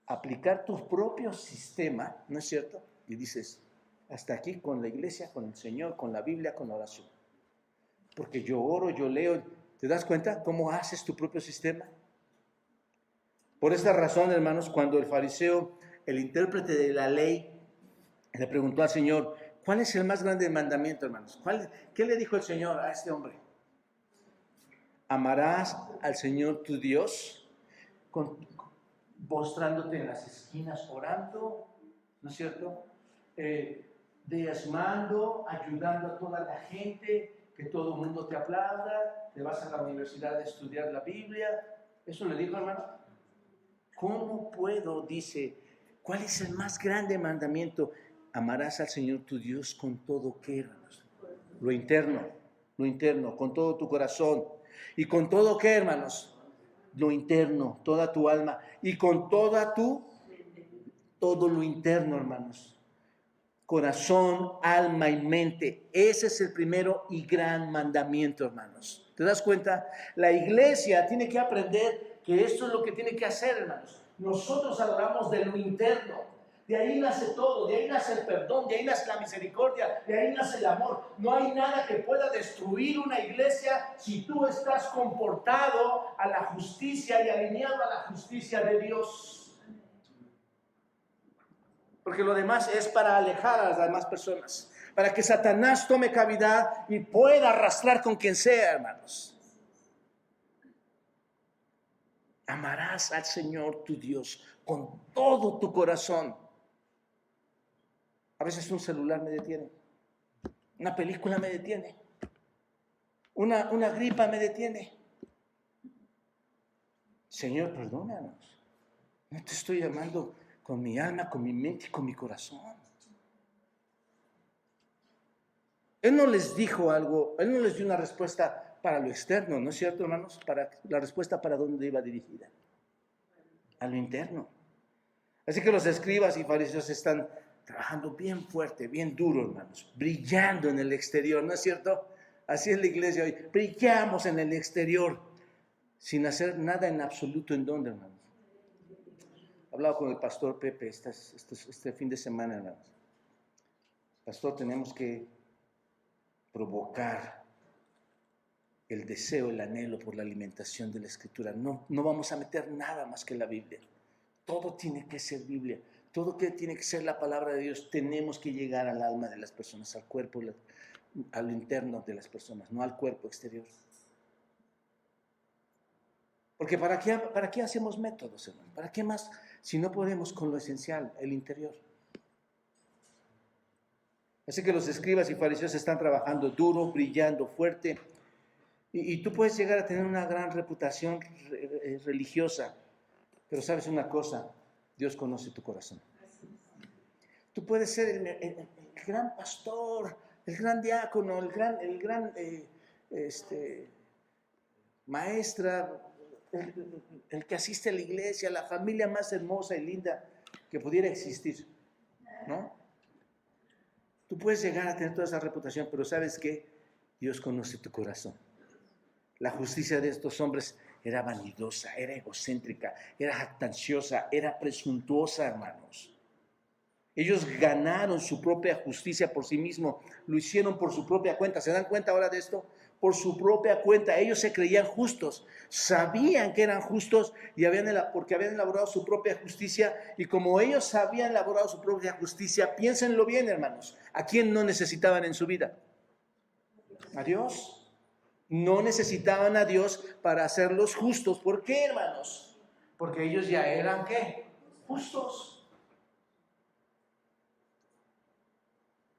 aplicar tu propio sistema, ¿no es cierto? Y dices, hasta aquí con la iglesia, con el Señor, con la Biblia, con la oración. Porque yo oro, yo leo. ¿Te das cuenta cómo haces tu propio sistema? Por esta razón, hermanos, cuando el fariseo, el intérprete de la ley, le preguntó al Señor, ¿cuál es el más grande mandamiento, hermanos? ¿Qué le dijo el Señor a este hombre? Amarás al Señor tu Dios, postrándote en las esquinas orando, ¿no es cierto? Diezmando, ayudando a toda la gente, que todo el mundo te aplauda, te vas a la universidad a estudiar la Biblia. ¿Eso le dijo, hermano? ¿Cómo puedo? Dice, ¿cuál es el más grande mandamiento? Amarás al Señor tu Dios con todo, ¿qué, hermanos? Lo interno, con todo tu corazón. ¿Y con todo qué, hermanos? Lo interno, toda tu alma. Y con todo lo interno, hermanos. Corazón, alma y mente. Ese es el primero y gran mandamiento, hermanos. ¿Te das cuenta? La iglesia tiene que aprender que esto es lo que tiene que hacer, hermanos. Nosotros hablamos de lo interno. De ahí nace todo, de ahí nace el perdón, de ahí nace la misericordia, de ahí nace el amor. No hay nada que pueda destruir una iglesia si tú estás comportado a la justicia y alineado a la justicia de Dios. Porque lo demás es para alejar a las demás personas, para que Satanás tome cavidad y pueda arrastrar con quien sea, hermanos. Amarás al Señor tu Dios con todo tu corazón. A veces un celular me detiene, una película me detiene, una gripa me detiene. Señor, perdónanos. No te estoy llamando con mi alma, con mi mente y con mi corazón. Él no les dijo algo, Él no les dio una respuesta para lo externo, ¿no es cierto, hermanos? La respuesta para dónde iba dirigida. A lo interno. Así que los escribas y fariseos están trabajando bien fuerte, bien duro, hermanos, brillando en el exterior, ¿no es cierto? Así es la iglesia hoy, brillamos en el exterior, sin hacer nada en absoluto. ¿En dónde, hermanos? He hablado con el pastor Pepe este fin de semana, hermanos. Pastor, tenemos que provocar el deseo, el anhelo por la alimentación de la Escritura. No vamos a meter nada más que la Biblia. Todo tiene que ser Biblia. Todo tiene que ser la palabra de Dios. Tenemos que llegar al alma de las personas, al cuerpo, al interno de las personas, no al cuerpo exterior. Porque ¿para qué hacemos métodos, hermano? ¿Para qué más si no podemos con lo esencial, el interior? Así que los escribas y fariseos están trabajando duro, brillando fuerte. Y tú puedes llegar a tener una gran reputación religiosa. Pero sabes una cosa, Dios conoce tu corazón. Tú puedes ser el gran pastor, el gran diácono, el gran maestra, el que asiste a la iglesia, la familia más hermosa y linda que pudiera existir, ¿no? Tú puedes llegar a tener toda esa reputación, pero ¿sabes qué? Dios conoce tu corazón. La justicia de estos hombres era vanidosa, era egocéntrica, era jactanciosa, era presuntuosa, hermanos. Ellos ganaron su propia justicia por sí mismos, lo hicieron por su propia cuenta. ¿Se dan cuenta ahora de esto? Por su propia cuenta. Ellos se creían justos, sabían que eran justos y porque habían elaborado su propia justicia. Y como ellos habían elaborado su propia justicia, piénsenlo bien, hermanos, ¿a quién no necesitaban en su vida? A Dios. No necesitaban a Dios para hacerlos justos. ¿Por qué, hermanos? Porque ellos ya eran, ¿qué? Justos.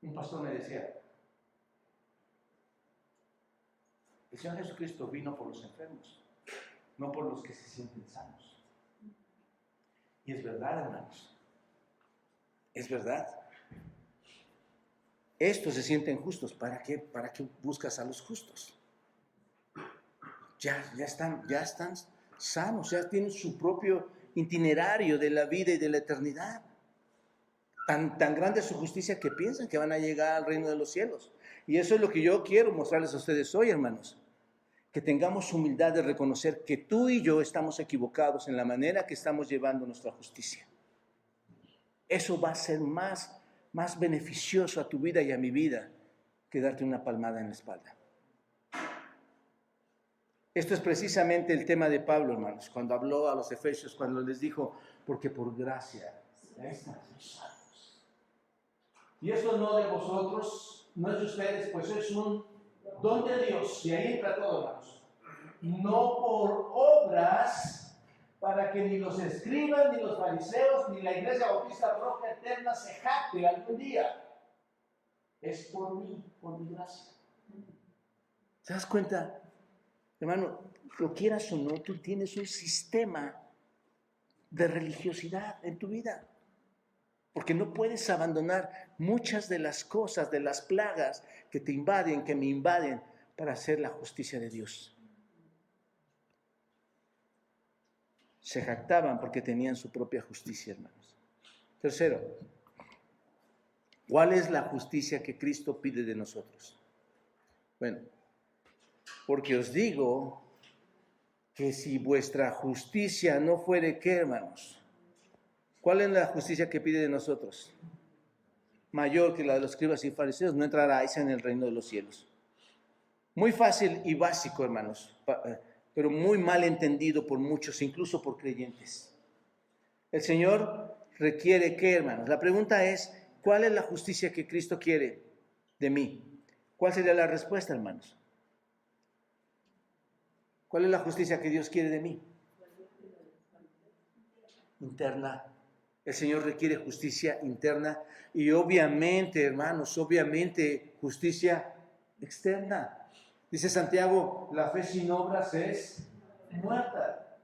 Un pastor me decía, el Señor Jesucristo vino por los enfermos, no por los que se sienten sanos. Y es verdad, hermanos. Es verdad. Estos se sienten justos. ¿Para qué? ¿Para qué buscas a los justos? Ya están sanos, ya tienen su propio itinerario de la vida y de la eternidad. Tan grande es su justicia que piensan que van a llegar al reino de los cielos. Y eso es lo que yo quiero mostrarles a ustedes hoy, hermanos. Que tengamos humildad de reconocer que tú y yo estamos equivocados en la manera que estamos llevando nuestra justicia. Eso va a ser más beneficioso a tu vida y a mi vida que darte una palmada en la espalda. Esto es precisamente el tema de Pablo, hermanos, cuando habló a los efesios, cuando les dijo, porque por gracia están salvos. Y esto no de vosotros, no es de ustedes, pues es un don de Dios. Y ahí entra todo, hermanos. No por obras, para que ni los escribas, ni los fariseos, ni la Iglesia Bautista Roca Eterna se jacte algún día. Es por mí, por mi gracia. ¿Te das cuenta? Hermano, lo quieras o no, tú tienes un sistema de religiosidad en tu vida. Porque no puedes abandonar muchas de las cosas, de las plagas que te invaden, que me invaden, para hacer la justicia de Dios. Se jactaban porque tenían su propia justicia, hermanos. Tercero, ¿cuál es la justicia que Cristo pide de nosotros? Bueno, porque os digo que si vuestra justicia no fuere, ¿qué, hermanos? ¿Cuál es la justicia que pide de nosotros? Mayor que la de los escribas y fariseos, no entraráis en el reino de los cielos. Muy fácil y básico, hermanos, pero muy mal entendido por muchos, incluso por creyentes. El Señor requiere ¿qué, hermanos? La pregunta es, ¿cuál es la justicia que Cristo quiere de mí? ¿Cuál sería la respuesta, hermanos? ¿Cuál es la justicia que Dios quiere de mí? Interna. El Señor requiere justicia interna y obviamente, hermanos, justicia externa. Dice Santiago, la fe sin obras es muerta.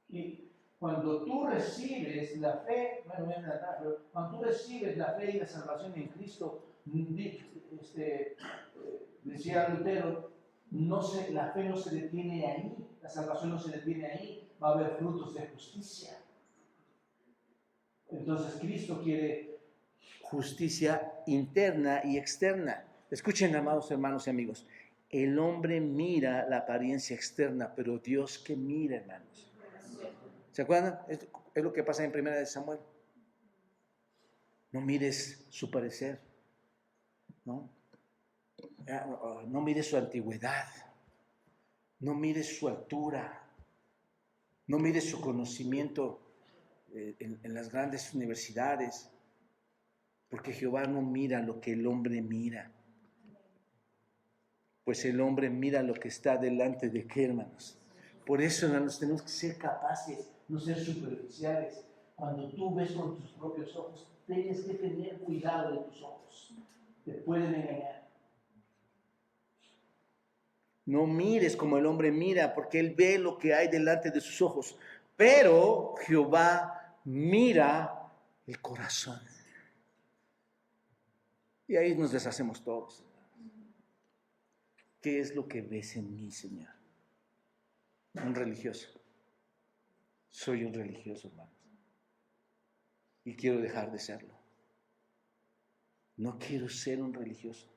Y cuando tú recibes la fe, cuando tú recibes la fe y la salvación en Cristo, decía Lutero, la fe no se detiene ahí, la salvación no se detiene ahí, va a haber frutos de justicia. Entonces Cristo quiere justicia interna y externa. Escuchen, amados hermanos y amigos, el hombre mira la apariencia externa, pero Dios ¿qué mira, hermanos? ¿Se acuerdan? Es lo que pasa en 1 Samuel. No mires su parecer, ¿no? No mires su antigüedad, no mires su altura, no mires su conocimiento en las grandes universidades, porque Jehová no mira lo que el hombre mira, pues el hombre mira lo que está delante de qué, hermanos. Por eso, hermanos, tenemos que ser capaces, no ser superficiales. Cuando tú ves con tus propios ojos, tienes que tener cuidado de tus ojos, te pueden engañar. No mires como el hombre mira, porque él ve lo que hay delante de sus ojos, pero Jehová mira el corazón. Y ahí nos deshacemos todos. ¿Qué es lo que ves en mí, Señor? Un religioso. Soy un religioso, hermanos. Y quiero dejar de serlo. No quiero ser un religioso.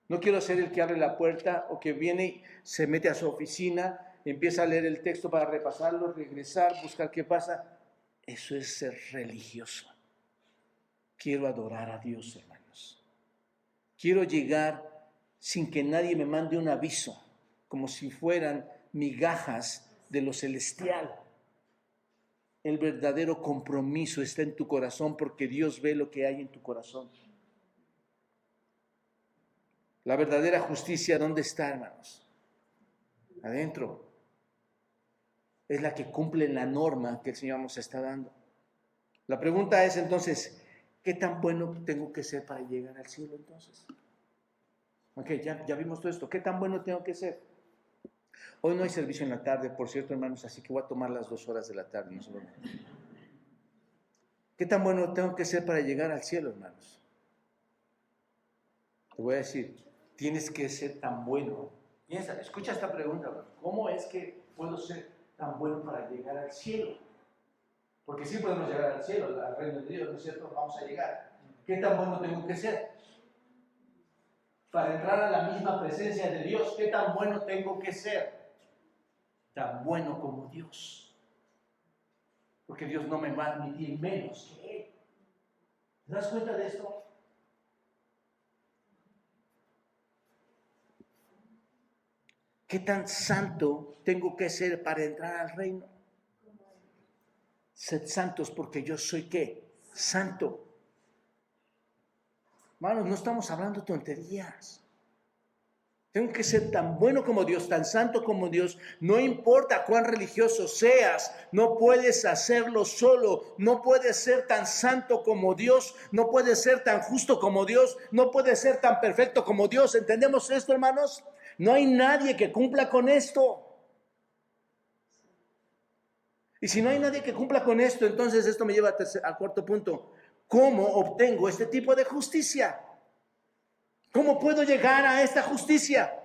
No quiero ser el que abre la puerta o que viene, se mete a su oficina, empieza a leer el texto para repasarlo, regresar, buscar qué pasa. Eso es ser religioso. Quiero adorar a Dios, hermanos. Quiero llegar sin que nadie me mande un aviso, como si fueran migajas de lo celestial. El verdadero compromiso está en tu corazón porque Dios ve lo que hay en tu corazón. La verdadera justicia, ¿dónde está, hermanos? Adentro. Es la que cumple la norma que el Señor nos está dando. La pregunta es entonces, ¿qué tan bueno tengo que ser para llegar al cielo entonces? Ok, ya vimos todo esto. ¿Qué tan bueno tengo que ser? Hoy no hay servicio en la tarde, por cierto, hermanos, así que voy a tomar las 2 horas de la tarde. No solo. ¿Qué tan bueno tengo que ser para llegar al cielo, hermanos? Te voy a decir, tienes que ser tan bueno. Piensa, escucha esta pregunta, hermano. ¿Cómo es que puedo ser tan bueno para llegar al cielo? Porque sí podemos llegar al cielo, al reino de Dios, ¿no es cierto? Vamos a llegar. ¿Qué tan bueno tengo que ser? Para entrar a la misma presencia de Dios, ¿qué tan bueno tengo que ser? Tan bueno como Dios. Porque Dios no me va a admitir menos que Él. ¿Te das cuenta de esto? ¿Qué tan santo tengo que ser para entrar al reino? Sed santos porque yo soy ¿qué? Santo. Hermanos, no estamos hablando tonterías. Tengo que ser tan bueno como Dios, tan santo como Dios. No importa cuán religioso seas, no puedes hacerlo solo. No puedes ser tan santo como Dios, no puedes ser tan justo como Dios, no puedes ser tan perfecto como Dios. ¿Entendemos esto, hermanos? No hay nadie que cumpla con esto. Y si no hay nadie que cumpla con esto, entonces esto me lleva al cuarto punto. ¿Cómo obtengo este tipo de justicia? ¿Cómo puedo llegar a esta justicia?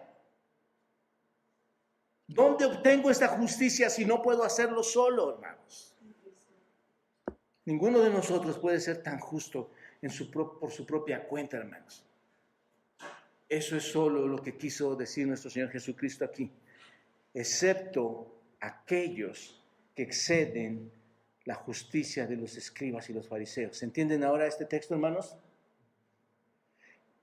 ¿Dónde obtengo esta justicia si no puedo hacerlo solo, hermanos? Ninguno de nosotros puede ser tan justo por su propia cuenta, hermanos. Eso es solo lo que quiso decir nuestro Señor Jesucristo aquí. Excepto aquellos que exceden la justicia de los escribas y los fariseos. ¿Entienden ahora este texto, hermanos?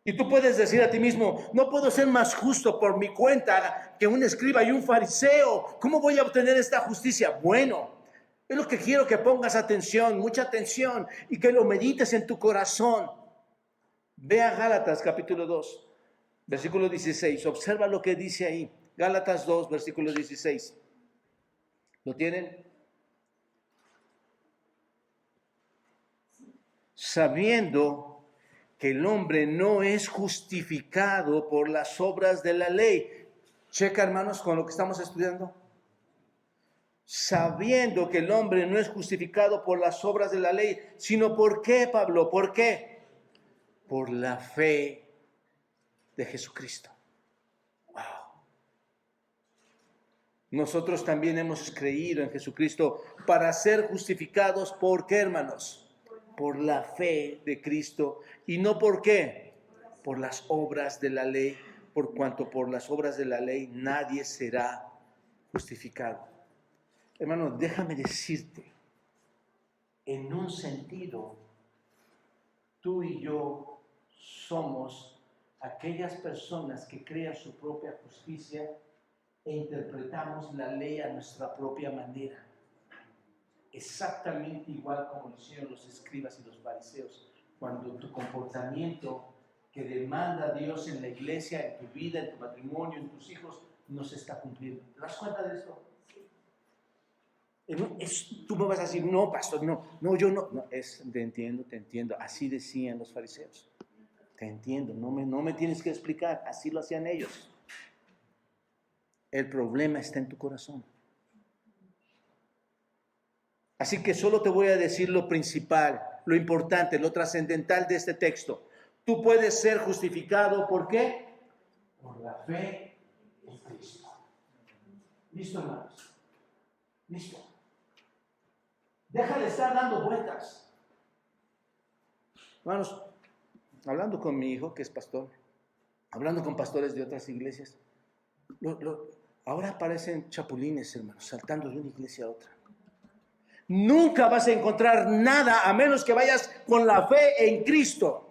Y tú puedes decir a ti mismo, no puedo ser más justo por mi cuenta que un escriba y un fariseo. ¿Cómo voy a obtener esta justicia? Bueno, es lo que quiero que pongas atención, mucha atención, y que lo medites en tu corazón. Ve a Gálatas capítulo 2, versículo 16. Observa lo que dice ahí. Gálatas 2, versículo 16. ¿Lo tienen? Sabiendo que el hombre no es justificado por las obras de la ley. Checa, hermanos, con lo que estamos estudiando. Sabiendo que el hombre no es justificado por las obras de la ley, sino ¿por qué, Pablo? ¿Por qué? Por la fe de Jesucristo. Wow. Nosotros también hemos creído en Jesucristo para ser justificados. ¿Por qué, hermanos? Por la fe de Cristo. ¿Y no por qué? Por las obras de la ley, por cuanto por las obras de la ley nadie será justificado. Hermano, déjame decirte, en un sentido, tú y yo somos aquellas personas que crean su propia justicia e interpretamos la ley a nuestra propia manera. Exactamente igual como lo hicieron los escribas y los fariseos. Cuando tu comportamiento que demanda Dios en la iglesia, en tu vida, en tu matrimonio, en tus hijos, no se está cumpliendo. ¿Te das cuenta de esto? Tú me vas a decir, no, pastor, no, yo no. Te entiendo. Así decían los fariseos. Te entiendo, no me tienes que explicar. Así lo hacían ellos. El problema está en tu corazón. Así que solo te voy a decir lo principal, lo importante, lo trascendental de este texto. Tú puedes ser justificado, ¿por qué? Por la fe en Cristo. ¿Listo, hermanos? Listo. Deja de estar dando vueltas. Hermanos, hablando con mi hijo, que es pastor, hablando con pastores de otras iglesias, ahora aparecen chapulines, hermanos, saltando de una iglesia a otra. Nunca vas a encontrar nada a menos que vayas con la fe en Cristo.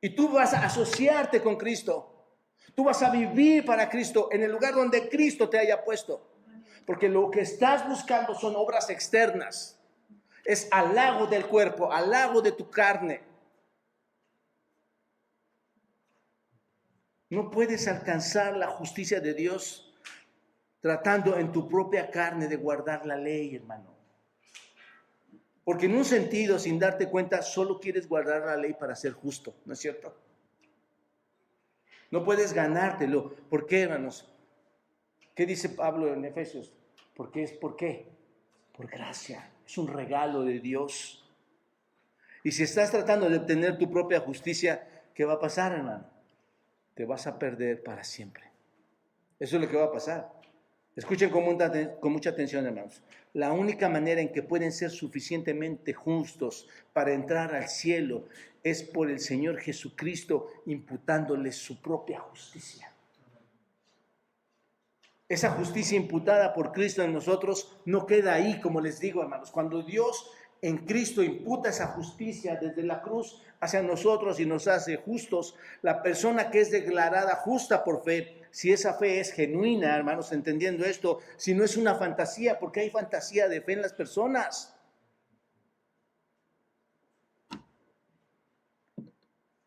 Y tú vas a asociarte con Cristo. Tú vas a vivir para Cristo en el lugar donde Cristo te haya puesto. Porque lo que estás buscando son obras externas. Es halago del cuerpo, halago de tu carne. No puedes alcanzar la justicia de Dios tratando en tu propia carne de guardar la ley, hermano. Porque en un sentido, sin darte cuenta, solo quieres guardar la ley para ser justo, ¿no es cierto? No puedes ganártelo. ¿Por qué, hermanos? ¿Qué dice Pablo en Efesios? ¿Por qué? ¿Por qué? Por gracia. Es un regalo de Dios. Y si estás tratando de obtener tu propia justicia, ¿qué va a pasar, hermano? Te vas a perder para siempre. Eso es lo que va a pasar. Escuchen con mucha atención, hermanos. La única manera en que pueden ser suficientemente justos para entrar al cielo es por el Señor Jesucristo imputándoles su propia justicia. Esa justicia imputada por Cristo en nosotros no queda ahí, como les digo, hermanos. Cuando Dios en Cristo imputa esa justicia desde la cruz hacia nosotros y nos hace justos, la persona que es declarada justa por fe, si esa fe es genuina, hermanos, entendiendo esto, si no es una fantasía, porque hay fantasía de fe en las personas.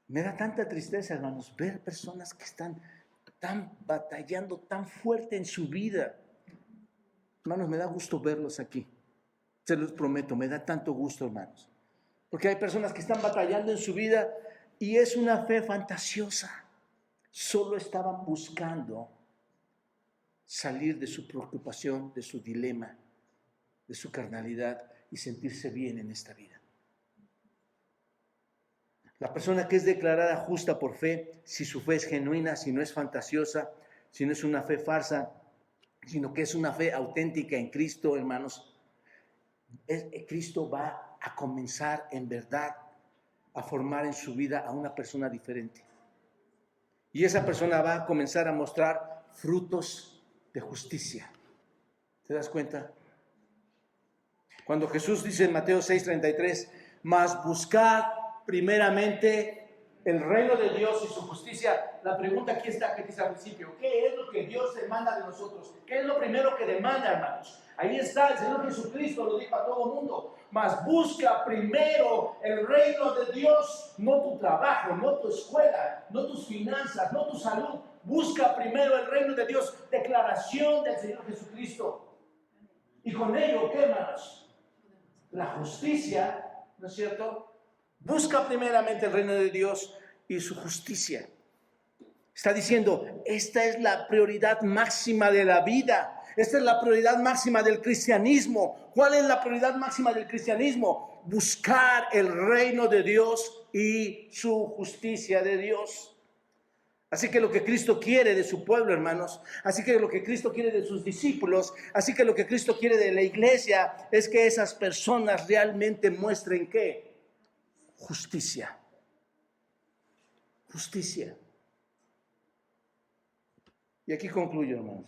Me da tanta tristeza, hermanos, ver personas que están batallando tan fuerte en su vida. Hermanos, me da gusto verlos aquí. Se los prometo, me da tanto gusto, hermanos. Porque hay personas que están batallando en su vida y es una fe fantasiosa. Solo estaban buscando salir de su preocupación, de su dilema, de su carnalidad y sentirse bien en esta vida. La persona que es declarada justa por fe, si su fe es genuina, si no es fantasiosa, si no es una fe farsa, sino que es una fe auténtica en Cristo, hermanos, Cristo va a comenzar en verdad a formar en su vida a una persona diferente. Y esa persona va a comenzar a mostrar frutos de justicia. ¿Te das cuenta? Cuando Jesús dice en Mateo 6:33, mas buscad primeramente el reino de Dios y su justicia, la pregunta aquí está, que dice al principio, ¿qué es lo que Dios demanda de nosotros? ¿Qué es lo primero que demanda, hermanos? Ahí está, el Señor Jesucristo lo dijo a todo el mundo, mas busca primero el reino de Dios, no tu trabajo, no tu escuela, no tus finanzas, no tu salud. Busca primero el reino de Dios, declaración del Señor Jesucristo. Y con ello, ¿qué, hermanos? La justicia, ¿no es cierto? Busca primeramente el reino de Dios y su justicia. Está diciendo, esta es la prioridad máxima de la vida. Esta es la prioridad máxima del cristianismo. ¿Cuál es la prioridad máxima del cristianismo? Buscar el reino de Dios y su justicia de Dios. Así que lo que Cristo quiere de su pueblo, hermanos, así que lo que Cristo quiere de sus discípulos, así que lo que Cristo quiere de la iglesia, es que esas personas realmente muestren ¿qué? Justicia. Justicia. Y aquí concluyo, hermanos.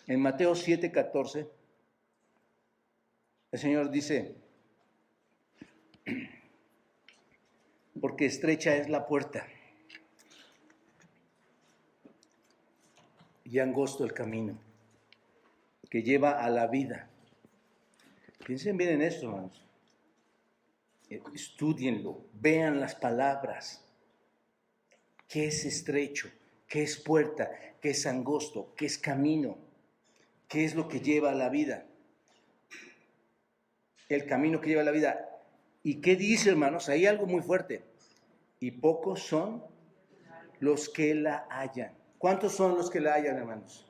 En Mateo 7:14, el Señor dice, porque estrecha es la puerta y angosto el camino que lleva a la vida. Piensen bien en esto, hermanos. Estúdienlo, vean las palabras. ¿Qué es estrecho? ¿Qué es puerta? ¿Qué es angosto? ¿Qué es camino? ¿Qué es lo que lleva a la vida? El camino que lleva a la vida. ¿Y qué dice, hermanos? Hay algo muy fuerte. Y pocos son los que la hallan. ¿Cuántos son los que la hallan, hermanos?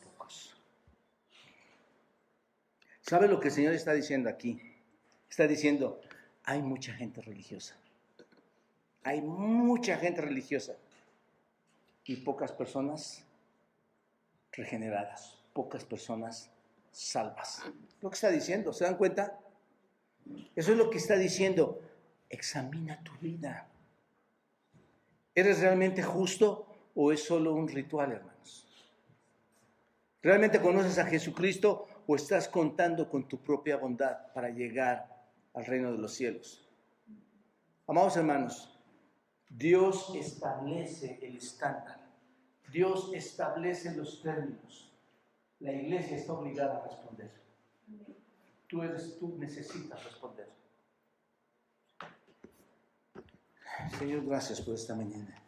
Pocos. ¿Sabe lo que el Señor está diciendo aquí? Está diciendo, hay mucha gente religiosa. Hay mucha gente religiosa. Y pocas personas regeneradas. Pocas personas salvas. Lo que está diciendo, ¿se dan cuenta? Eso es lo que está diciendo. Examina tu vida. ¿Eres realmente justo o es solo un ritual, hermanos? ¿Realmente conoces a Jesucristo o estás contando con tu propia bondad para llegar al reino de los cielos? Amados hermanos, Dios establece el estándar. Dios establece los términos. La iglesia está obligada a responder. Tú necesitas responder. Señor, gracias por esta mañana.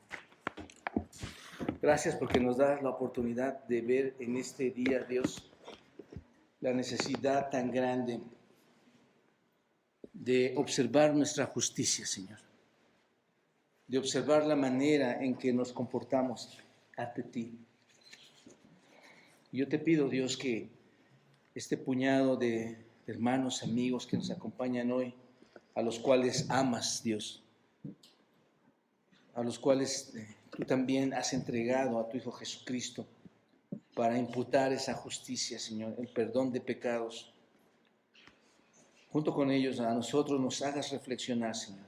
Gracias porque nos das la oportunidad de ver en este día, Dios, la necesidad tan grande de observar nuestra justicia, Señor. De observar la manera en que nos comportamos ante ti. Yo te pido, Dios, que este puñado de hermanos, amigos que nos acompañan hoy, a los cuales amas, Dios, a los cuales tú también has entregado a tu Hijo Jesucristo para imputar esa justicia, Señor, el perdón de pecados. Junto con ellos, a nosotros nos hagas reflexionar, Señor,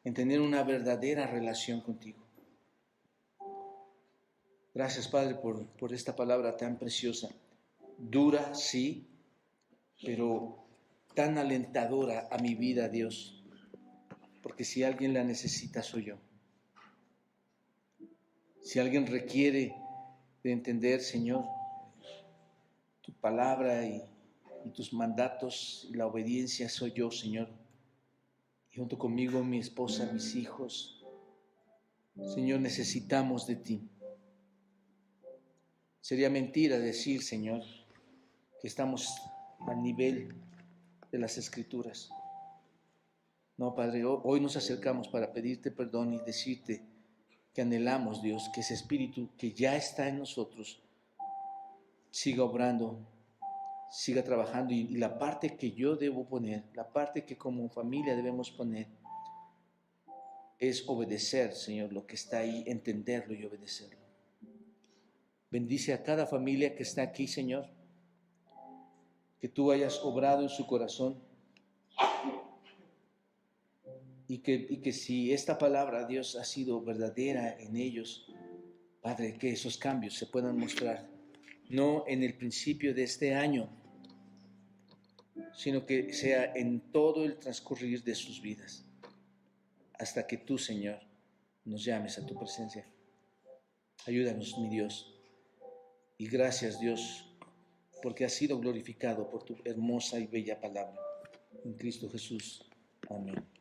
en tener una verdadera relación contigo. Gracias, Padre, por esta palabra tan preciosa. Dura, sí, pero tan alentadora a mi vida, Dios, porque si alguien la necesita, soy yo. Si alguien requiere de entender, Señor, tu palabra y tus mandatos y la obediencia, soy yo, Señor. Y junto conmigo, mi esposa, mis hijos. Señor, necesitamos de ti. Sería mentira decir, Señor, que estamos al nivel de las Escrituras. No, Padre, hoy nos acercamos para pedirte perdón y decirte que anhelamos, Dios, que ese Espíritu que ya está en nosotros siga obrando, siga trabajando, y la parte que yo debo poner, la parte que como familia debemos poner, es obedecer, Señor, lo que está ahí, entenderlo y obedecerlo. Bendice a cada familia que está aquí, Señor, que tú hayas obrado en su corazón, y que si esta palabra, Dios, ha sido verdadera en ellos, Padre, que esos cambios se puedan mostrar, no en el principio de este año, sino que sea en todo el transcurrir de sus vidas, hasta que tú, Señor, nos llames a tu presencia. Ayúdanos, mi Dios. Y gracias, Dios, porque has sido glorificado por tu hermosa y bella palabra. En Cristo Jesús. Amén.